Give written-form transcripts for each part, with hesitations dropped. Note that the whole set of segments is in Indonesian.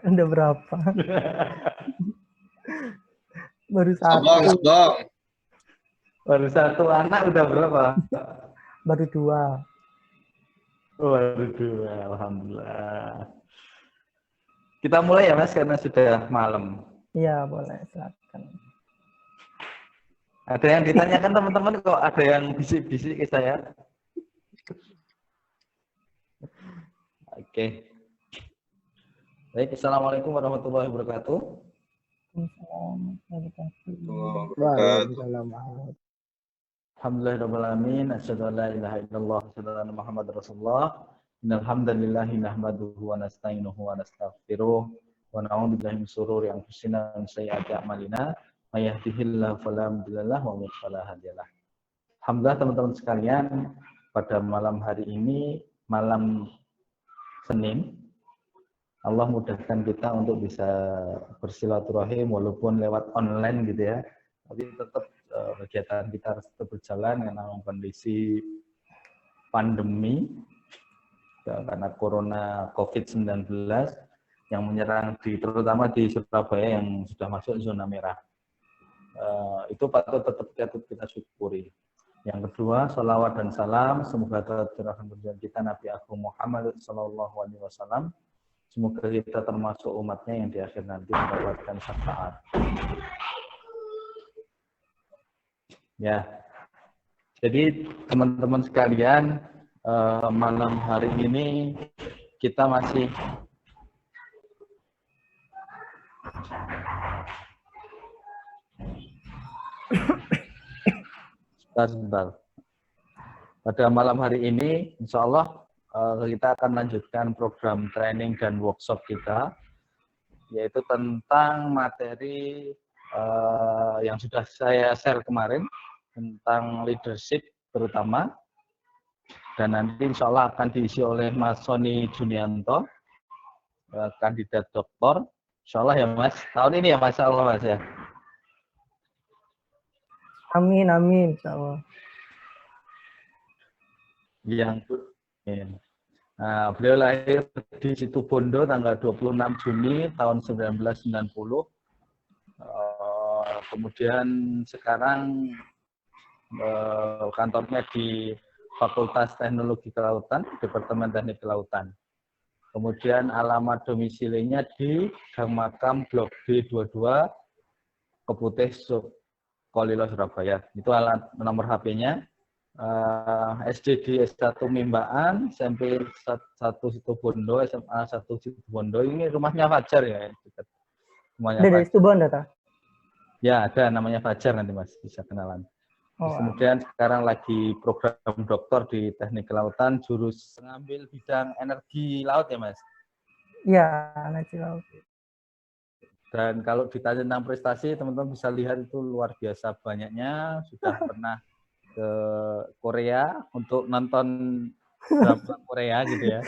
Udah berapa? Baru Sombong, satu. sombong. Baru satu anak udah berapa? Baru 2. Baru 2, alhamdulillah. Kita mulai ya Mas, karena sudah malam. Iya, boleh, silakan. Ada yang ditanyakan teman-teman kok, ada yang bisik-bisik ke saya. Oke. Baik, assalamualaikum warahmatullahi wabarakatuh. Waalaikumsalam. Alhamdulillahirrahmanirrahim. Asyhadu an la ilaha illallah wa asyhadu anna Muhammadar Rasulullah. Innal hamdalillahi nahmaduhu wa nasta'inuhu wa nastaghfiruh wa na'udzu billahi min shururi anfusina wa min sayyiati a'malina. May yahdihillahu fala mudhillalah wa may yudhlil fala hadiyalah. Alhamdulillah teman-teman sekalian, pada malam hari ini, malam Senin, Allah mudahkan kita untuk bisa bersilaturahim walaupun lewat online gitu ya. Tapi tetap kegiatan kita harus tetap berjalan dalam kondisi pandemi karena corona COVID-19 yang menyerang terutama di Surabaya yang sudah masuk zona merah. Itu patut tetap kita syukuri. Yang kedua, salawat dan salam semoga tercurahkan kepada kita Nabi Agung Muhammad SAW. Semoga kita termasuk umatnya yang di akhir nanti mendapatkan syafaat. Ya, jadi teman-teman sekalian, malam hari ini kita masih sebentar. Pada malam hari ini, insya Allah kita akan lanjutkan program training dan workshop kita, yaitu tentang materi yang sudah saya share kemarin, tentang leadership terutama, dan nanti insya Allah akan diisi oleh Mas Sony Junianto, kandidat doktor, insya Allah ya Mas, tahun ini ya Masya Allah Mas ya. Amin, amin, insya Allah. Nah, beliau lahir di Situbondo tanggal 26 Juni tahun 1990. Kemudian sekarang kantornya di Fakultas Teknologi Kelautan, Departemen Teknik Kelautan. Kemudian alamat domisilinya di Gang Makam Blok B22, Keputih, Kolilo, Surabaya. Itu nomor HP-nya. SD di S1 Mimbaan, SMP 1 Situbondo, SMA 1 Situbondo. Ini rumahnya Fajar ya. Rumahnya Ada dari Situbondo, tak? Ya, ada namanya Fajar nanti Mas, bisa kenalan. Terus kemudian sekarang lagi program doktor di Teknik Kelautan, jurus mengambil bidang energi laut ya Mas? Iya, energi laut. Dan kalau ditanya tentang prestasi, teman-teman bisa lihat itu luar biasa banyaknya. Sudah pernah ke Korea untuk nonton drama Korea gitu ya?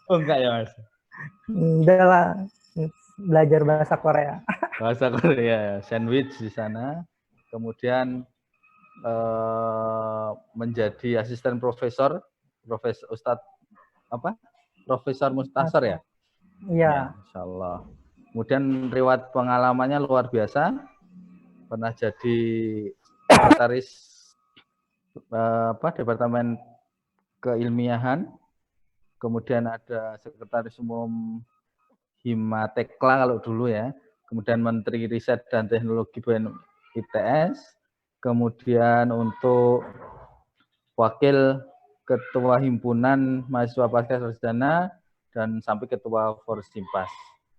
Oh enggak ya Mas? Udah lah, belajar bahasa Korea. Bahasa Korea, sandwich di sana. Kemudian menjadi asisten profesor Ustadz apa? Profesor Mustasar ya? Iya. Insya Allah. Kemudian riwayat pengalamannya luar biasa. Pernah jadi sekretaris Departemen Keilmiahan. Kemudian ada sekretaris umum Himatekla kalau dulu ya. Kemudian Menteri Riset dan Teknologi BUN ITS. Kemudian untuk Wakil Ketua Himpunan Mahasiswa Pasca Sarjana dan sampai Ketua Forsimpas.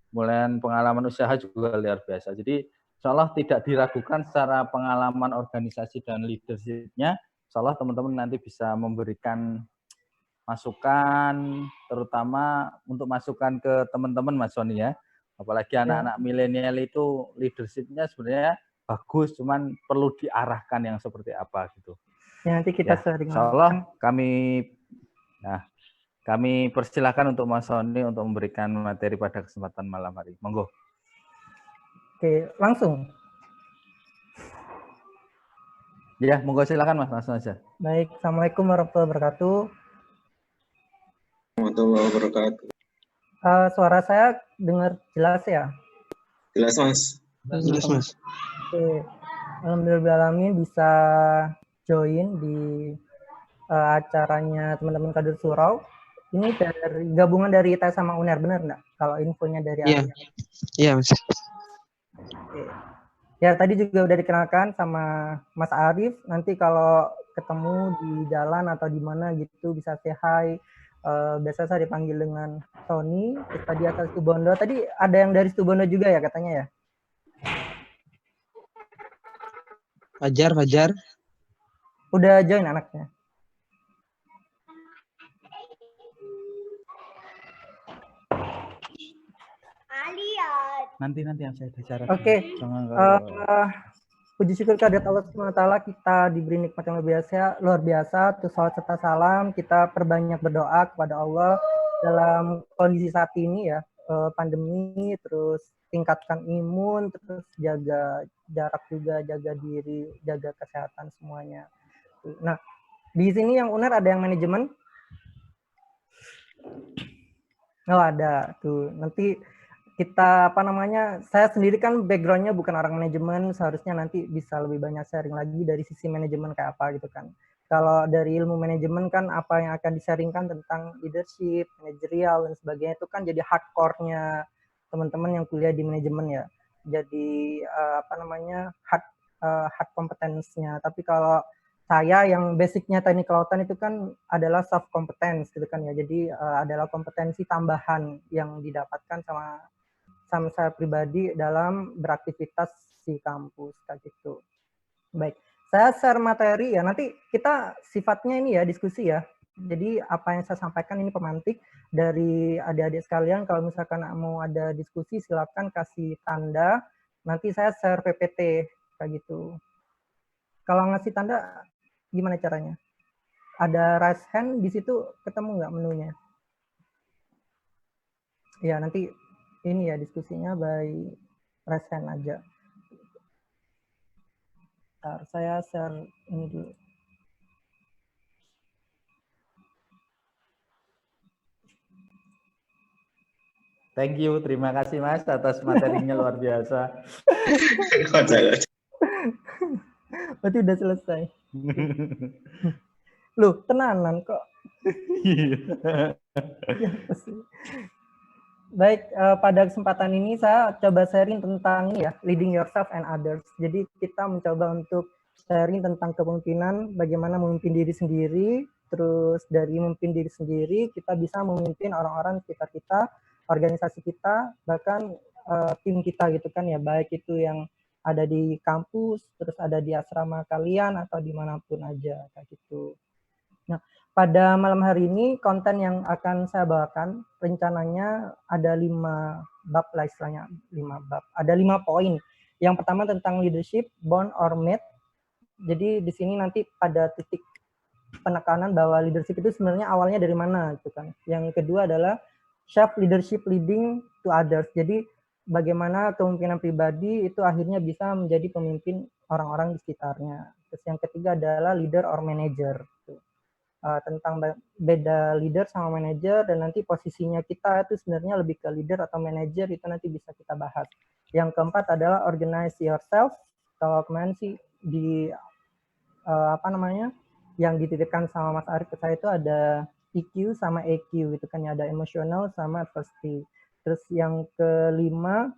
Kemudian pengalaman usaha juga luar biasa. Jadi insya Allah tidak diragukan secara pengalaman organisasi dan leadership-nya. Insya Allah teman-teman nanti bisa memberikan masukan, terutama untuk masukan ke teman-teman Mas Sony ya. Apalagi anak-anak milenial itu leadership-nya sebenarnya bagus, cuman perlu diarahkan yang seperti apa gitu. Ya, nanti kita sering. Insya Allah kami persilakan untuk Mas Sony untuk memberikan materi pada kesempatan malam hari. Monggo. Oke, langsung. Ya, monggo silakan Mas, langsung aja. Baik, Assalamualaikum warahmatullahi wabarakatuh. Warahmatullahi wabarakatuh. Suara saya dengar jelas ya? Jelas, Mas. Jelas, Mas. Oke. Alhamdulillahirrahmanirrahim bisa join di acaranya teman-teman Kader Surau. Ini dari gabungan dari ITS sama UNER, benar nggak? Kalau infonya dari Iya. Arif. Iya, Mas. Oke. Ya, tadi juga udah dikenalkan sama Mas Arif. Nanti kalau ketemu di jalan atau di mana gitu bisa say hi. Biasa saya dipanggil dengan Tony. Terus tadi asal Situbondo. Tadi ada yang dari Situbondo juga ya katanya ya? Fajar. Udah join anaknya? Nanti yang saya bicara. Oke. Puji syukur kehadirat Allah SWT, kita diberi nikmat yang luar biasa. Terus salat serta salam, kita perbanyak berdoa kepada Allah dalam kondisi saat ini ya, pandemi, terus tingkatkan imun, terus jaga jarak juga, jaga diri, jaga kesehatan semuanya. Nah, di sini yang UNER ada yang manajemen? Oh, ada tuh. Nanti kita saya sendiri kan backgroundnya bukan orang manajemen, seharusnya nanti bisa lebih banyak sharing lagi dari sisi manajemen kayak apa gitu kan. Kalau dari ilmu manajemen kan apa yang akan disaringkan tentang leadership, manajerial dan sebagainya itu kan jadi hardcore-nya teman-teman yang kuliah di manajemen ya. Jadi hard competence-nya. Tapi kalau saya yang basicnya teknik kelautan itu kan adalah soft competence gitu kan ya. Jadi adalah kompetensi tambahan yang didapatkan sama saya pribadi dalam beraktivitas di kampus kayak gitu. Baik, saya share materi ya. Nanti kita sifatnya ini ya diskusi ya. Jadi apa yang saya sampaikan ini pemantik dari adik-adik sekalian. Kalau misalkan mau ada diskusi silakan kasih tanda. Nanti saya share PPT kayak gitu. Kalau ngasih tanda gimana caranya? Ada raise hand di situ, ketemu nggak menunya? Ya nanti ini ya diskusinya by raise hand aja. Bentar, saya share ini dulu. Thank you, terima kasih Mas atas materinya luar biasa. Berarti udah selesai. Loh, tenanan kok. Baik, pada kesempatan ini saya coba sharing tentang ini ya, leading yourself and others. Jadi kita mencoba untuk sharing tentang kepemimpinan, bagaimana memimpin diri sendiri, terus dari memimpin diri sendiri kita bisa memimpin orang-orang sekitar kita, organisasi kita, bahkan tim kita gitu kan ya, baik itu yang ada di kampus, terus ada di asrama kalian atau dimanapun aja kayak gitu. Nah, pada malam hari ini konten yang akan saya bawakan rencananya ada 5 bab lah istilahnya, 5 bab. Ada 5 poin. Yang pertama tentang leadership, born or made. Jadi di sini nanti pada titik penekanan bahwa leadership itu sebenarnya awalnya dari mana gitu kan. Yang kedua adalah self leadership leading to others. Jadi bagaimana kepemimpinan pribadi itu akhirnya bisa menjadi pemimpin orang-orang di sekitarnya. Terus yang ketiga adalah leader or manager. Tentang beda leader sama manager dan nanti posisinya kita itu sebenarnya lebih ke leader atau manager itu nanti bisa kita bahas. Yang keempat adalah organize yourself. Kalau kemarin sih di yang dititipkan sama Mas Arif ke saya itu ada EQ sama EQ gitu kan ya, ada emotional sama adversity. Terus yang kelima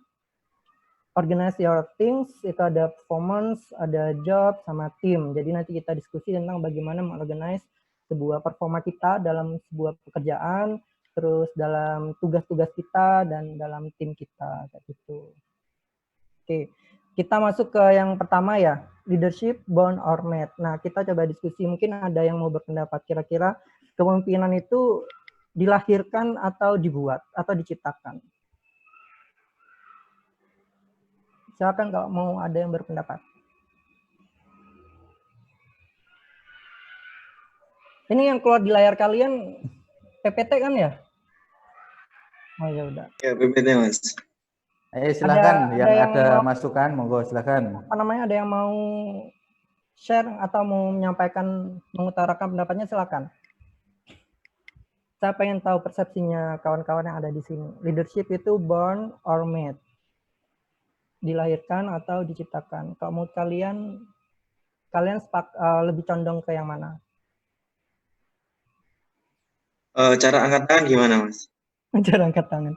organize your things, itu ada performance, ada job sama tim. Jadi nanti kita diskusi tentang bagaimana mengorganize sebuah performa kita dalam sebuah pekerjaan, terus dalam tugas-tugas kita dan dalam tim kita kayak gitu. Oke, kita masuk ke yang pertama ya, leadership born or made. Nah, kita coba diskusi, mungkin ada yang mau berpendapat kira-kira kepemimpinan itu dilahirkan atau dibuat atau diciptakan. Silakan kalau mau ada yang berpendapat. Ini yang keluar di layar kalian PPT kan ya? Oh ya udah. Ya, PPT Mas. Silakan yang ada mau, masukan monggo silakan. Ada yang mau share atau mau menyampaikan, mengutarakan pendapatnya silakan. Saya pengen tahu persepsinya kawan-kawan yang ada di sini. Leadership itu born or made? Dilahirkan atau diciptakan? Kalau menurut kalian lebih condong ke yang mana? Cara angkat tangan gimana, Mas? Cara angkat tangan.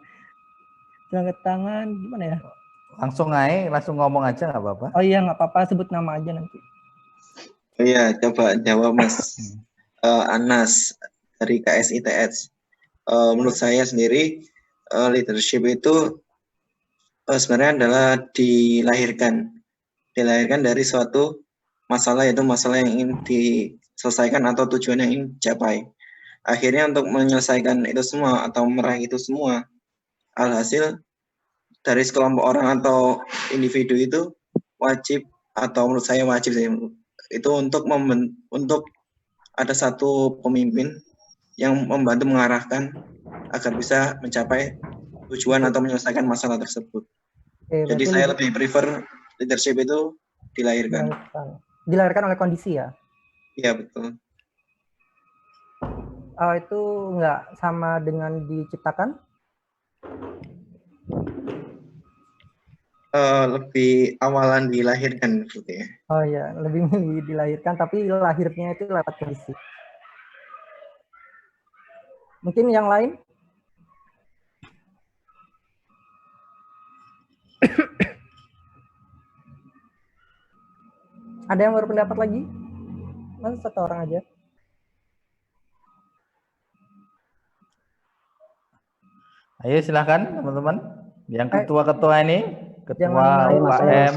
Cara angkat tangan gimana ya? Langsung ngomong aja nggak apa-apa. Oh iya, nggak apa-apa, sebut nama aja nanti. Oh iya, coba jawab, Mas. Anas dari KSITS. Menurut saya sendiri, leadership itu sebenarnya adalah dilahirkan dari suatu masalah, yaitu masalah yang ingin diselesaikan atau tujuan yang ingin dicapai. Akhirnya untuk menyelesaikan itu semua atau meraih itu semua, alhasil dari sekelompok orang atau individu itu wajib, atau menurut saya wajib sih, itu untuk ada satu pemimpin yang membantu mengarahkan agar bisa mencapai tujuan atau menyelesaikan masalah tersebut. Oke, Jadi saya lebih prefer leadership itu dilahirkan. Dilahirkan oleh kondisi ya? Iya, betul. Itu nggak sama dengan diciptakan? Lebih awalan dilahirkan berarti ya. Oh ya, lebih milih dilahirkan, tapi lahirnya itu lewat kondisi. Mungkin yang lain? Ada yang berpendapat lagi? Mas, satu orang aja. Ayo silakan teman-teman. Yang ketua-ketua ini, ketua UKM.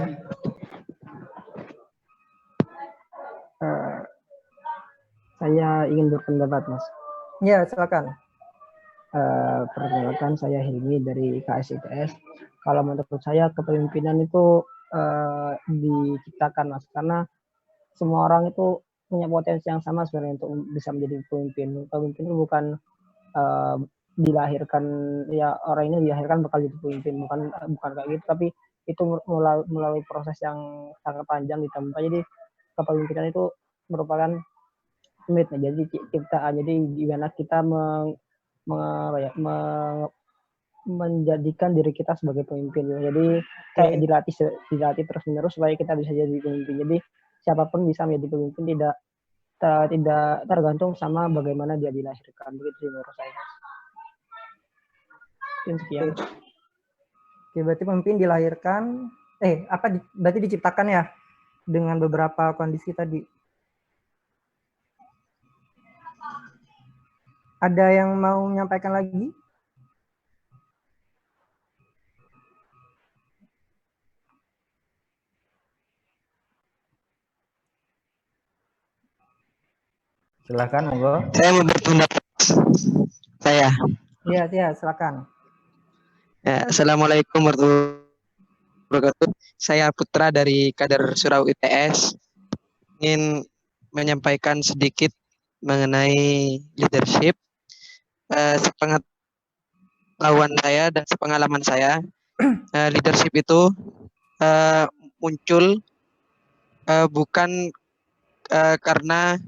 Saya ingin berpendapat, Mas. Ya, silakan. Perkenalkan, saya Hilmi dari KSITS. Kalau menurut saya kepemimpinan itu diciptakan, Mas, karena semua orang itu punya potensi yang sama sebenarnya untuk bisa menjadi pemimpin. Pemimpin itu bukan dilahirkan, ya orang ini dilahirkan bakal jadi pemimpin, bukan kayak gitu, tapi itu melalui proses yang sangat panjang ditempa. Jadi kepemimpinan itu merupakan made, jadi ciptaan. Jadi gimana kita menjadikan diri kita sebagai pemimpin. Jadi kayak dilatih terus menerus supaya kita bisa jadi pemimpin. Jadi siapapun bisa menjadi pemimpin, tidak tergantung sama bagaimana dia dilahirkan. Begitu sih menurut saya. Sekian. Oke, berarti pemimpin dilahirkan, berarti diciptakan ya dengan beberapa kondisi tadi. Ada yang mau menyampaikan lagi? Silakan, monggo. Saya mau berpendapat. Saya. Iya, silakan. Ya, Assalamualaikum warahmatullahi wabarakatuh. Saya Putra dari Kader Surau ITS. Ingin menyampaikan sedikit mengenai leadership. Sepengetahuan saya dan sepengalaman saya, leadership itu muncul bukan karena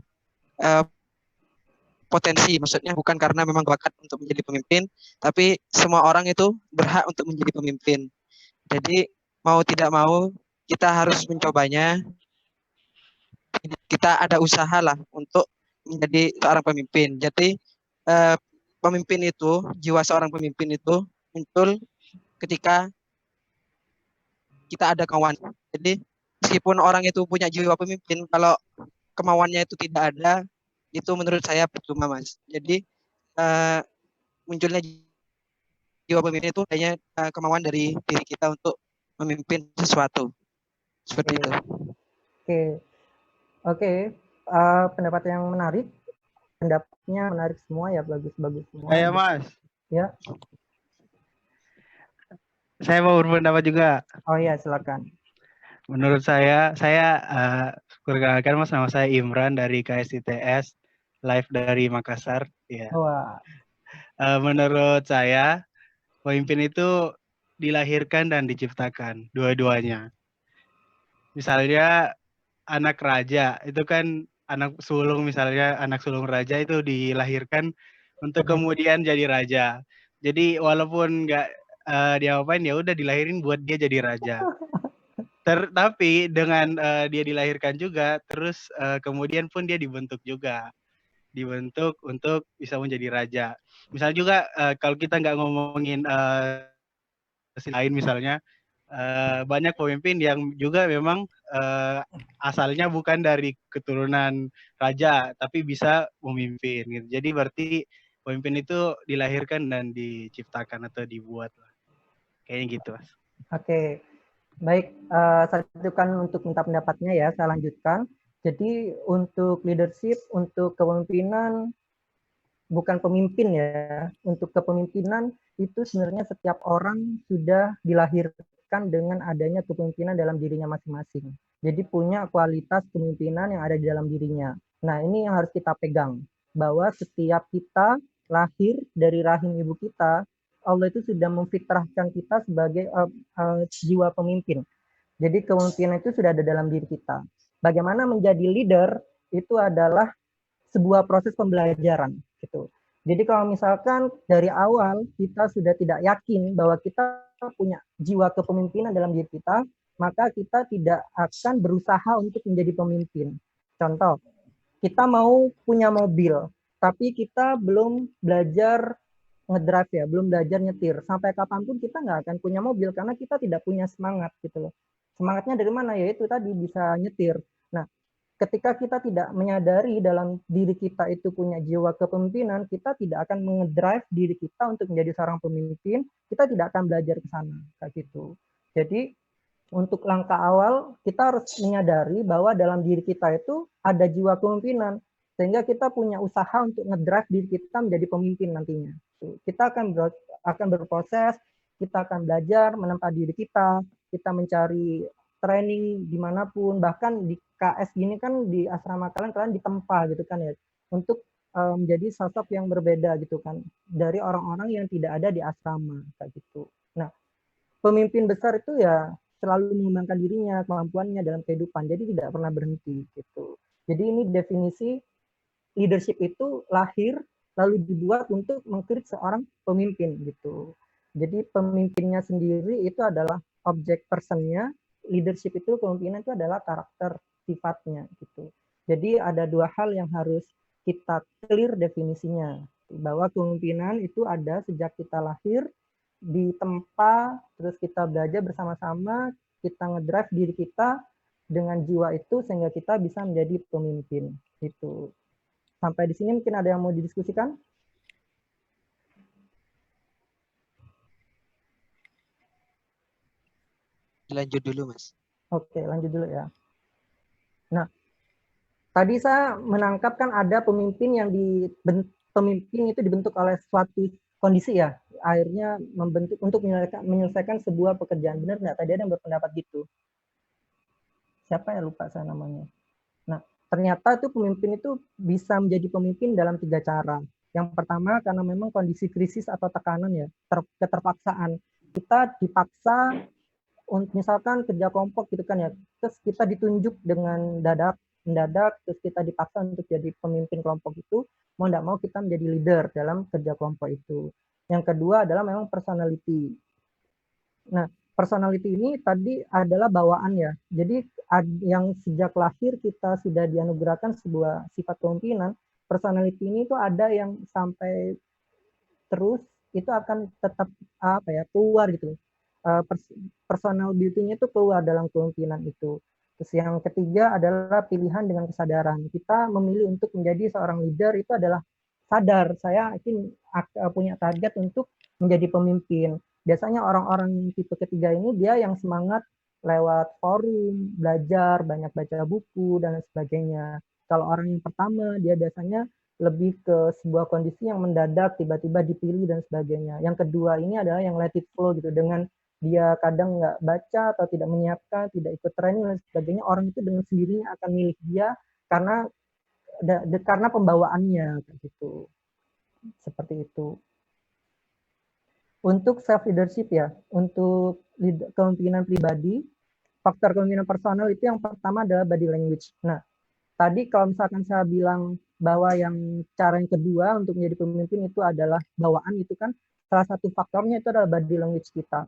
potensi, maksudnya bukan karena memang bakat untuk menjadi pemimpin, tapi semua orang itu berhak untuk menjadi pemimpin. Jadi mau tidak mau kita harus mencobanya. Kita ada usaha lah untuk menjadi seorang pemimpin. Jadi pemimpin itu, jiwa seorang pemimpin itu muncul ketika kita ada kemauan. Jadi meskipun orang itu punya jiwa pemimpin, kalau kemauannya itu tidak ada, itu menurut saya percuma, Mas. Jadi munculnya jiwa pemimpin itu hanya kemauan dari diri kita untuk memimpin sesuatu. Seperti itu. Oke. Pendapat yang menarik. Pendapatnya menarik semua ya, bagus-bagus semua. Saya, Mas. Ya. Saya mau berpendapat juga. Oh iya, silakan. Menurut saya perkenalkan, Mas, nama saya Imran dari KSITS, live dari Makassar. Ya. Wah. Menurut saya, pemimpin itu dilahirkan dan diciptakan, dua-duanya. Misalnya anak raja, itu kan anak sulung, misalnya anak sulung raja itu dilahirkan untuk kemudian jadi raja. Jadi walaupun nggak diapain, ya udah dilahirin buat dia jadi raja. Tapi dengan dia dilahirkan juga, terus kemudian pun dia dibentuk juga, dibentuk untuk bisa menjadi raja. Misalnya juga kalau kita nggak ngomongin lain, misalnya banyak pemimpin yang juga memang asalnya bukan dari keturunan raja, tapi bisa memimpin. Gitu. Jadi berarti pemimpin itu dilahirkan dan diciptakan atau dibuat, kayaknya gitu, Mas. Oke, baik. Saya lanjutkan untuk minta pendapatnya ya. Saya lanjutkan. Jadi untuk leadership, untuk kepemimpinan, bukan pemimpin ya. Untuk kepemimpinan itu sebenarnya setiap orang sudah dilahirkan dengan adanya kepemimpinan dalam dirinya masing-masing. Jadi punya kualitas kepemimpinan yang ada di dalam dirinya. Nah, ini yang harus kita pegang. Bahwa setiap kita lahir dari rahim ibu kita, Allah itu sudah memfitrahkan kita sebagai jiwa pemimpin. Jadi kepemimpinan itu sudah ada dalam diri kita. Bagaimana menjadi leader itu adalah sebuah proses pembelajaran gitu. Jadi kalau misalkan dari awal kita sudah tidak yakin bahwa kita punya jiwa kepemimpinan dalam diri kita, maka kita tidak akan berusaha untuk menjadi pemimpin. Contoh, kita mau punya mobil, tapi kita belum belajar ngedrive ya, belum belajar nyetir. Sampai kapanpun kita nggak akan punya mobil karena kita tidak punya semangat gitu loh. Semangatnya dari mana? Yaitu tadi bisa nyetir. Nah, ketika kita tidak menyadari dalam diri kita itu punya jiwa kepemimpinan, kita tidak akan mengedrive diri kita untuk menjadi seorang pemimpin, kita tidak akan belajar ke sana, kayak gitu. Jadi untuk langkah awal kita harus menyadari bahwa dalam diri kita itu ada jiwa kepemimpinan, sehingga kita punya usaha untuk ngedrive diri kita menjadi pemimpin nantinya. Kita akan berproses, kita akan belajar menempa diri kita mencari training dimanapun, bahkan di KS gini kan di asrama kalian ditempa gitu kan ya, untuk menjadi sosok yang berbeda gitu kan dari orang-orang yang tidak ada di asrama kayak gitu. Nah, pemimpin besar itu ya selalu mengembangkan dirinya, kemampuannya dalam kehidupan, jadi tidak pernah berhenti gitu. Jadi ini definisi leadership itu lahir lalu dibuat untuk mengkreat seorang pemimpin gitu. Jadi pemimpinnya sendiri itu adalah objek personnya, leadership itu kepemimpinan itu adalah karakter sifatnya gitu. Jadi ada dua hal yang harus kita clear definisinya, bahwa kepemimpinan itu ada sejak kita lahir, ditempa, terus kita belajar bersama-sama, kita ngedrive diri kita dengan jiwa itu sehingga kita bisa menjadi pemimpin gitu. Sampai di sini mungkin ada yang mau didiskusikan? Lanjut dulu, Mas. Oke, lanjut dulu ya. Nah, tadi saya menangkap kan ada pemimpin yang pemimpin itu dibentuk oleh suatu kondisi ya, akhirnya membentuk untuk menyelesaikan sebuah pekerjaan. Benar nggak? Tadi ada yang berpendapat gitu. Siapa ya, lupa saya namanya. Nah, ternyata itu pemimpin itu bisa menjadi pemimpin dalam 3 cara. Yang pertama karena memang kondisi krisis atau tekanan ya, keterpaksaan. Kita dipaksa misalkan kerja kelompok gitu kan ya, terus kita ditunjuk dengan mendadak, terus kita dipaksa untuk jadi pemimpin kelompok itu, mau tidak mau kita menjadi leader dalam kerja kelompok itu. Yang kedua adalah memang personality. Nah, personality ini tadi adalah bawaan ya. Jadi yang sejak lahir kita sudah dianugerahkan sebuah sifat kepemimpinan, personality ini tuh ada yang sampai terus itu akan tetap keluar gitu. Personal beauty-nya itu keluar dalam kepemimpinan itu. Terus yang ketiga adalah pilihan dengan kesadaran. Kita memilih untuk menjadi seorang leader itu adalah sadar. Saya ingin punya target untuk menjadi pemimpin. Biasanya orang-orang tipe ketiga ini dia yang semangat lewat forum, belajar, banyak baca buku, dan sebagainya. Kalau orang yang pertama, dia biasanya lebih ke sebuah kondisi yang mendadak, tiba-tiba dipilih, dan sebagainya. Yang kedua ini adalah yang let it flow gitu, dengan dia kadang nggak baca atau tidak menyiapkan, tidak ikut training dan sebagainya, orang itu dengan sendirinya akan milih dia karena pembawaannya gitu. Seperti itu. Untuk self leadership ya, untuk kepemimpinan pribadi, faktor kepemimpinan personal itu yang pertama adalah body language. Nah, tadi kalau misalkan saya bilang bahwa yang cara yang kedua untuk menjadi pemimpin itu adalah bawaan, itu kan salah satu faktornya itu adalah body language kita.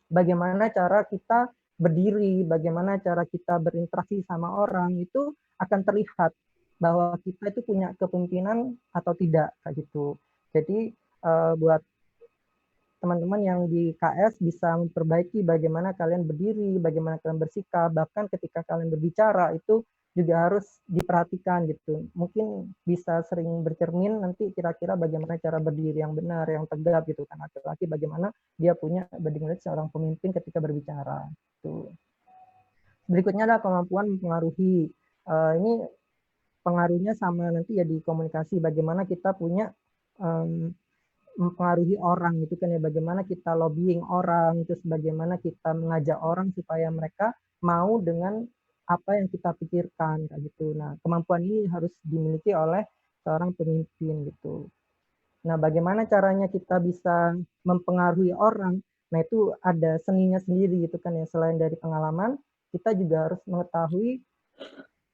Bagaimana cara kita berdiri, bagaimana cara kita berinteraksi sama orang, itu akan terlihat bahwa kita itu punya kepemimpinan atau tidak, kayak gitu. Jadi buat teman-teman yang di KS bisa memperbaiki bagaimana kalian berdiri, bagaimana kalian bersikap, bahkan ketika kalian berbicara itu juga harus diperhatikan gitu. Mungkin bisa sering bercermin nanti kira-kira bagaimana cara berdiri yang benar, yang tegap gitu kan. Laki-laki bagaimana dia punya body language seorang pemimpin ketika berbicara. Gitu. Berikutnya adalah kemampuan mempengaruhi. Ini pengaruhnya sama nanti ya di komunikasi, bagaimana kita punya mempengaruhi orang gitu kan ya, bagaimana kita lobbying orang, terus bagaimana kita mengajak orang supaya mereka mau dengan apa yang kita pikirkan kayak gitu. Nah, kemampuan ini harus dimiliki oleh seorang pemimpin gitu. Nah, bagaimana caranya kita bisa mempengaruhi orang? Nah, itu ada seninya sendiri gitu kan ya. Selain dari pengalaman, kita juga harus mengetahui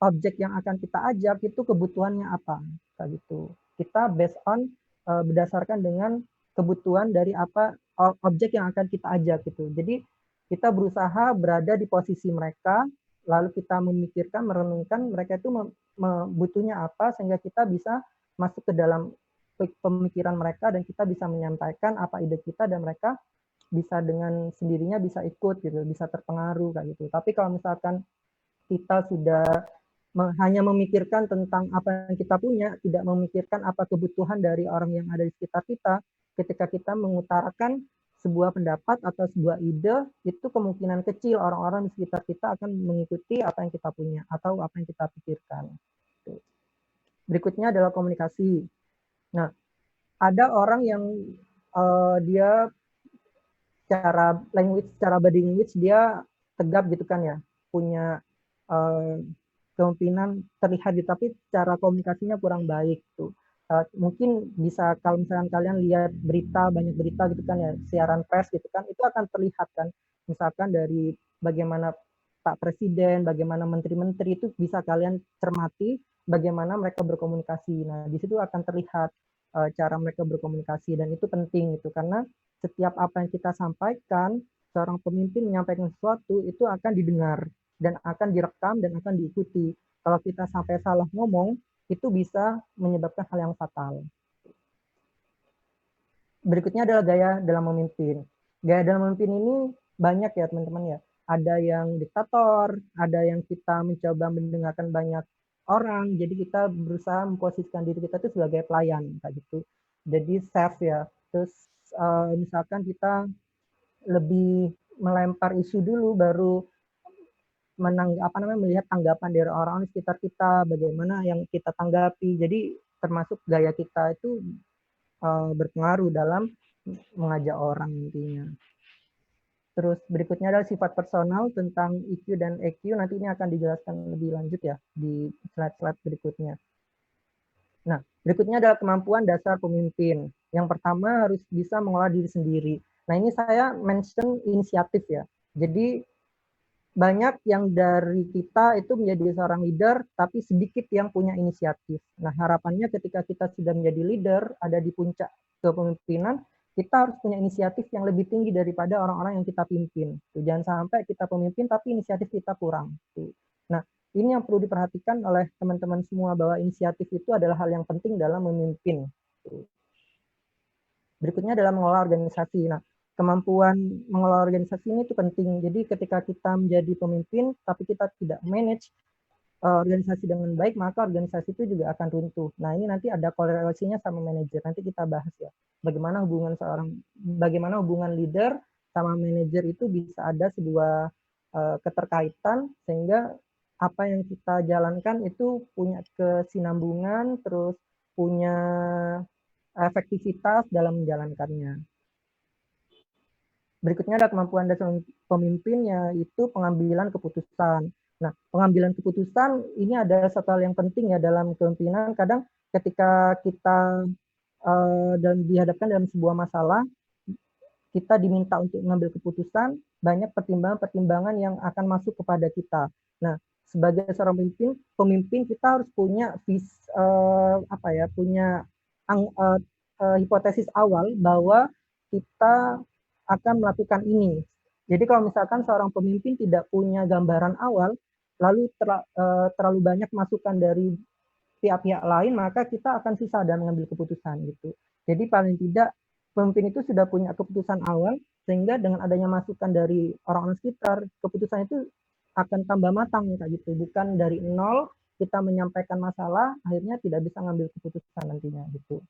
objek yang akan kita ajak itu kebutuhannya apa kayak gitu. Kita based on berdasarkan dengan kebutuhan dari apa objek yang akan kita ajak gitu. Jadi kita berusaha berada di posisi mereka, lalu kita memikirkan, merenungkan mereka itu butuhnya apa sehingga kita bisa masuk ke dalam pemikiran mereka dan kita bisa menyampaikan apa ide kita dan mereka bisa dengan sendirinya bisa ikut gitu, bisa terpengaruh kayak gitu. Tapi kalau misalkan kita sudah hanya memikirkan tentang apa yang kita punya, tidak memikirkan apa kebutuhan dari orang yang ada di sekitar kita, ketika kita mengutarakan sebuah pendapat atau sebuah ide, itu kemungkinan kecil orang-orang di sekitar kita akan mengikuti apa yang kita punya atau apa yang kita pikirkan. Berikutnya adalah komunikasi. Nah, ada orang yang dia cara language, cara body language dia tegap gitu kan ya, punya kemungkinan terlihat gitu, tapi cara komunikasinya kurang baik tuh. Mungkin bisa kalau misalkan kalian lihat berita, banyak berita gitu kan ya, siaran pers gitu kan, itu akan terlihat kan, misalkan dari bagaimana Pak Presiden, bagaimana menteri-menteri itu bisa kalian cermati bagaimana mereka berkomunikasi. Nah, di situ akan terlihat cara mereka berkomunikasi dan itu penting itu karena setiap apa yang kita sampaikan, seorang pemimpin menyampaikan sesuatu itu akan didengar dan akan direkam dan akan diikuti. Kalau kita sampai salah ngomong, itu bisa menyebabkan hal yang fatal. Berikutnya adalah gaya dalam memimpin. Gaya dalam memimpin ini banyak ya teman-teman ya. Ada yang diktator, ada yang kita mencoba mendengarkan banyak orang, jadi kita berusaha memposisikan diri kita itu sebagai pelayan kayak gitu. Jadi serve ya. Terus misalkan kita lebih melempar isu dulu baru melihat tanggapan dari orang di sekitar kita, bagaimana yang kita tanggapi. Jadi termasuk gaya kita itu berpengaruh dalam mengajak orang intinya. Terus berikutnya adalah sifat personal tentang EQ dan EQ. Nanti ini akan dijelaskan lebih lanjut ya di slide-slide berikutnya. Nah, berikutnya adalah kemampuan dasar pemimpin. Yang pertama harus bisa mengolah diri sendiri. Nah, ini saya mention inisiatif ya. Jadi banyak yang dari kita itu menjadi seorang leader, tapi sedikit yang punya inisiatif. Nah, harapannya ketika kita sudah menjadi leader, ada di puncak kepemimpinan, kita harus punya inisiatif yang lebih tinggi daripada orang-orang yang kita pimpin. Jangan sampai kita pemimpin, tapi inisiatif kita kurang. Nah, ini yang perlu diperhatikan oleh teman-teman semua, bahwa inisiatif itu adalah hal yang penting dalam memimpin. Berikutnya adalah mengelola organisasi. Nah, kemampuan mengelola organisasi ini itu penting. Jadi ketika kita menjadi pemimpin, tapi kita tidak manage organisasi dengan baik, maka organisasi itu juga akan runtuh. Nah, ini nanti ada korelasinya sama manajer. Nanti kita bahas ya. Bagaimana hubungan leader sama manajer itu bisa ada sebuah keterkaitan sehingga apa yang kita jalankan itu punya kesinambungan, terus punya efektivitas dalam menjalankannya. Berikutnya ada kemampuan dasar pemimpin, yaitu pengambilan keputusan. Nah, pengambilan keputusan ini ada satu hal yang penting ya dalam kepemimpinan. Kadang ketika kita dihadapkan dalam sebuah masalah, kita diminta untuk mengambil keputusan, banyak pertimbangan-pertimbangan yang akan masuk kepada kita. Nah, sebagai seorang pemimpin kita harus punya hipotesis awal bahwa kita akan melakukan ini. Jadi kalau misalkan seorang pemimpin tidak punya gambaran awal, lalu terlalu banyak masukan dari pihak-pihak lain, maka kita akan susah dalam mengambil keputusan gitu. Jadi paling tidak pemimpin itu sudah punya keputusan awal, sehingga dengan adanya masukan dari orang-orang sekitar, keputusan itu akan tambah matang kayak gitu. Bukan dari nol kita menyampaikan masalah, akhirnya tidak bisa mengambil keputusan nantinya gitu.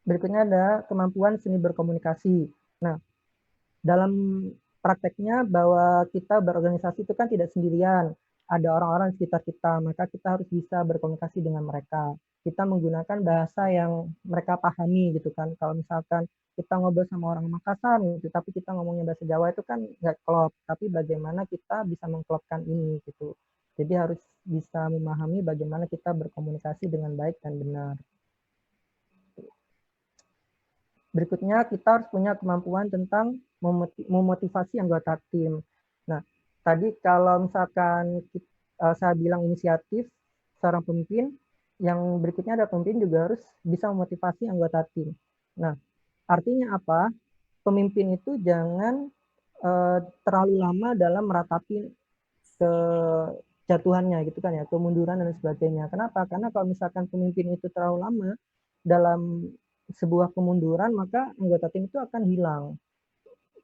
Berikutnya ada kemampuan seni berkomunikasi. Nah, dalam prakteknya bahwa kita berorganisasi itu kan tidak sendirian. Ada orang-orang di sekitar kita, maka kita harus bisa berkomunikasi dengan mereka. Kita menggunakan bahasa yang mereka pahami gitu kan. Kalau misalkan kita ngobrol sama orang Makassar gitu, tapi kita ngomongnya bahasa Jawa itu kan nggak klop. Tapi bagaimana kita bisa mengklopkan ini gitu. Jadi harus bisa memahami bagaimana kita berkomunikasi dengan baik dan benar. Berikutnya kita harus punya kemampuan tentang memotivasi anggota tim. Nah, tadi kalau misalkan saya bilang inisiatif seorang pemimpin, yang berikutnya ada pemimpin juga harus bisa memotivasi anggota tim. Nah, artinya apa? Pemimpin itu jangan terlalu lama dalam meratapi kejatuhannya gitu kan ya, kemunduran dan sebagainya. Kenapa? Karena kalau misalkan pemimpin itu terlalu lama dalam sebuah kemunduran, maka anggota tim itu akan hilang.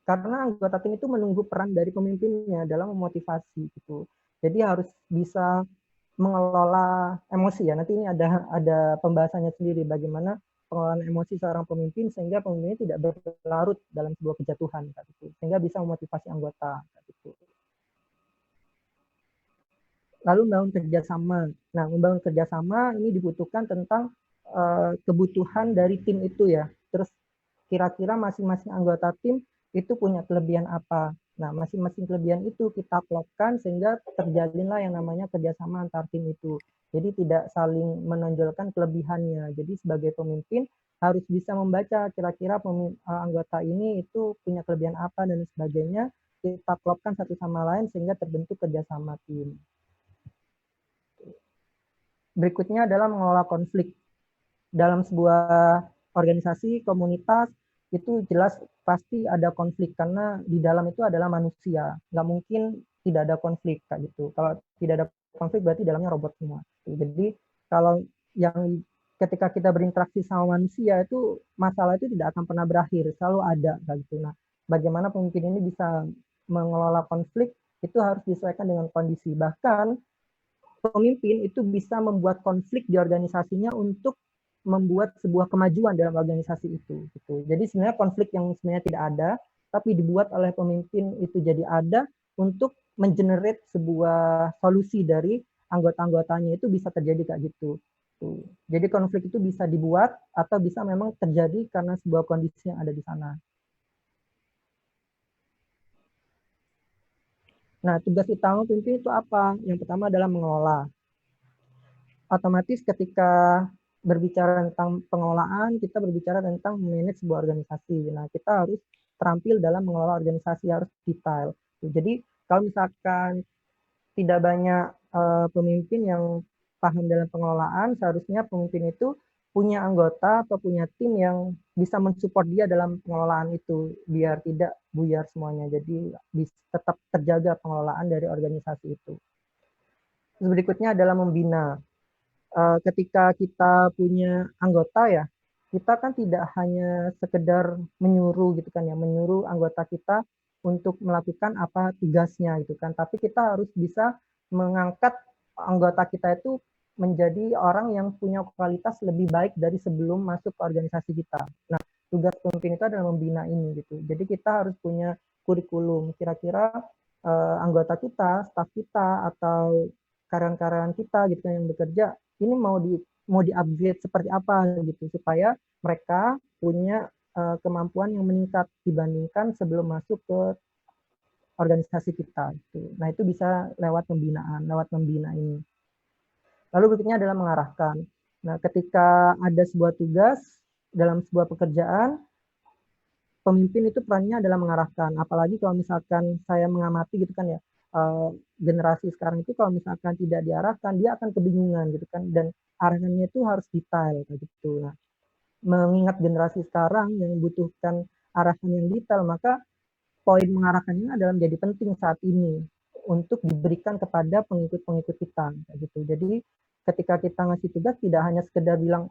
Karena anggota tim itu menunggu peran dari pemimpinnya dalam memotivasi gitu. Jadi harus bisa mengelola emosi ya. Nanti ini ada pembahasannya sendiri bagaimana pengelolaan emosi seorang pemimpin sehingga pemimpinnya tidak berlarut dalam sebuah kejatuhan gitu. Sehingga bisa memotivasi anggota gitu. Lalu membangun kerjasama. Nah, membangun kerjasama ini dibutuhkan tentang kebutuhan dari tim itu ya. Terus kira-kira masing-masing anggota tim itu punya kelebihan apa. Nah, masing-masing kelebihan itu kita klopkan sehingga terjalinlah yang namanya kerjasama antar tim itu. Jadi tidak saling menonjolkan kelebihannya. Jadi sebagai pemimpin harus bisa membaca kira-kira anggota ini itu punya kelebihan apa dan sebagainya. Kita klopkan satu sama lain sehingga terbentuk kerjasama tim. Berikutnya adalah mengelola konflik. Dalam sebuah organisasi, komunitas, itu jelas pasti ada konflik karena di dalam itu adalah manusia. Nggak mungkin tidak ada konflik kayak gitu. Kalau tidak ada konflik berarti dalamnya robot semua. Jadi kalau yang ketika kita berinteraksi sama manusia itu masalah itu tidak akan pernah berakhir, selalu ada kayak gitu. Nah, bagaimana pemimpin ini bisa mengelola konflik itu harus disesuaikan dengan kondisi. Bahkan pemimpin itu bisa membuat konflik di organisasinya untuk membuat sebuah kemajuan dalam organisasi itu. Gitu. Jadi sebenarnya konflik yang sebenarnya tidak ada, tapi dibuat oleh pemimpin itu jadi ada untuk mengenerate sebuah solusi dari anggota-anggotanya itu bisa terjadi kayak gitu. Jadi konflik itu bisa dibuat atau bisa memang terjadi karena sebuah kondisi yang ada di sana. Nah, tugas utama pemimpin itu apa? Yang pertama adalah mengelola. Otomatis ketika berbicara tentang pengelolaan, kita berbicara tentang manage sebuah organisasi. Nah, kita harus terampil dalam mengelola organisasi, harus detail. Jadi, kalau misalkan tidak banyak pemimpin yang paham dalam pengelolaan, seharusnya pemimpin itu punya anggota atau punya tim yang bisa mensupport dia dalam pengelolaan itu, biar tidak buyar semuanya. Jadi, tetap terjaga pengelolaan dari organisasi itu. Terus berikutnya adalah membina. Ketika kita punya anggota ya, kita kan tidak hanya sekedar menyuruh gitu kan ya, menyuruh anggota kita untuk melakukan apa tugasnya gitu kan, tapi kita harus bisa mengangkat anggota kita itu menjadi orang yang punya kualitas lebih baik dari sebelum masuk ke organisasi kita. Nah, tugas pemimpin itu adalah membina ini gitu. Jadi kita harus punya kurikulum. Kira-kira anggota kita, staf kita, atau karyawan-karyawan kita gitu kan yang bekerja ini mau di-upgrade seperti apa gitu supaya mereka punya kemampuan yang meningkat dibandingkan sebelum masuk ke organisasi kita. Gitu. Nah, itu bisa lewat pembinaan, lewat membina ini. Lalu berikutnya adalah mengarahkan. Nah, ketika ada sebuah tugas dalam sebuah pekerjaan, pemimpin itu perannya adalah mengarahkan. Apalagi kalau misalkan saya mengamati gitu kan ya, generasi sekarang itu kalau misalkan tidak diarahkan dia akan kebingungan gitu kan, dan arahannya itu harus detail kayak gitu. Nah, mengingat generasi sekarang yang membutuhkan arahan yang detail, maka poin mengarahkannya adalah menjadi penting saat ini untuk diberikan kepada pengikut-pengikut kita kayak gitu. Jadi ketika kita ngasih tugas tidak hanya sekedar bilang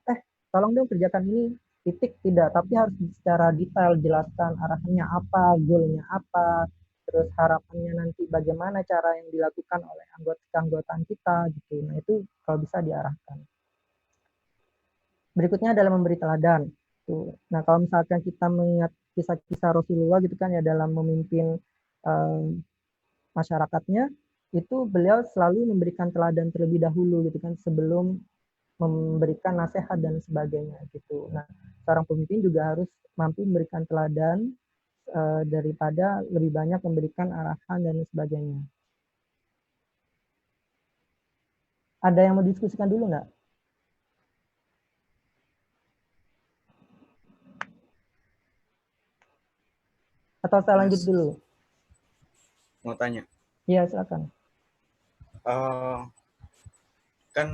tolong dong kerjakan ini, titik, tidak, tapi harus secara detail jelaskan arahannya apa, goalnya apa, terus harapannya nanti bagaimana cara yang dilakukan oleh anggota-anggotaan kita gitu. Nah itu kalau bisa diarahkan. Berikutnya adalah memberi teladan. Tuh. Nah kalau misalkan kita mengingat kisah-kisah Rasulullah gitu kan ya dalam memimpin masyarakatnya, itu beliau selalu memberikan teladan terlebih dahulu gitu kan sebelum memberikan nasihat dan sebagainya gitu. Nah, seorang pemimpin juga harus mampu memberikan teladan daripada lebih banyak memberikan arahan dan sebagainya. Ada yang mau diskusikan dulu nggak? Atau saya lanjut dulu? Mau tanya. Iya, silakan. Kan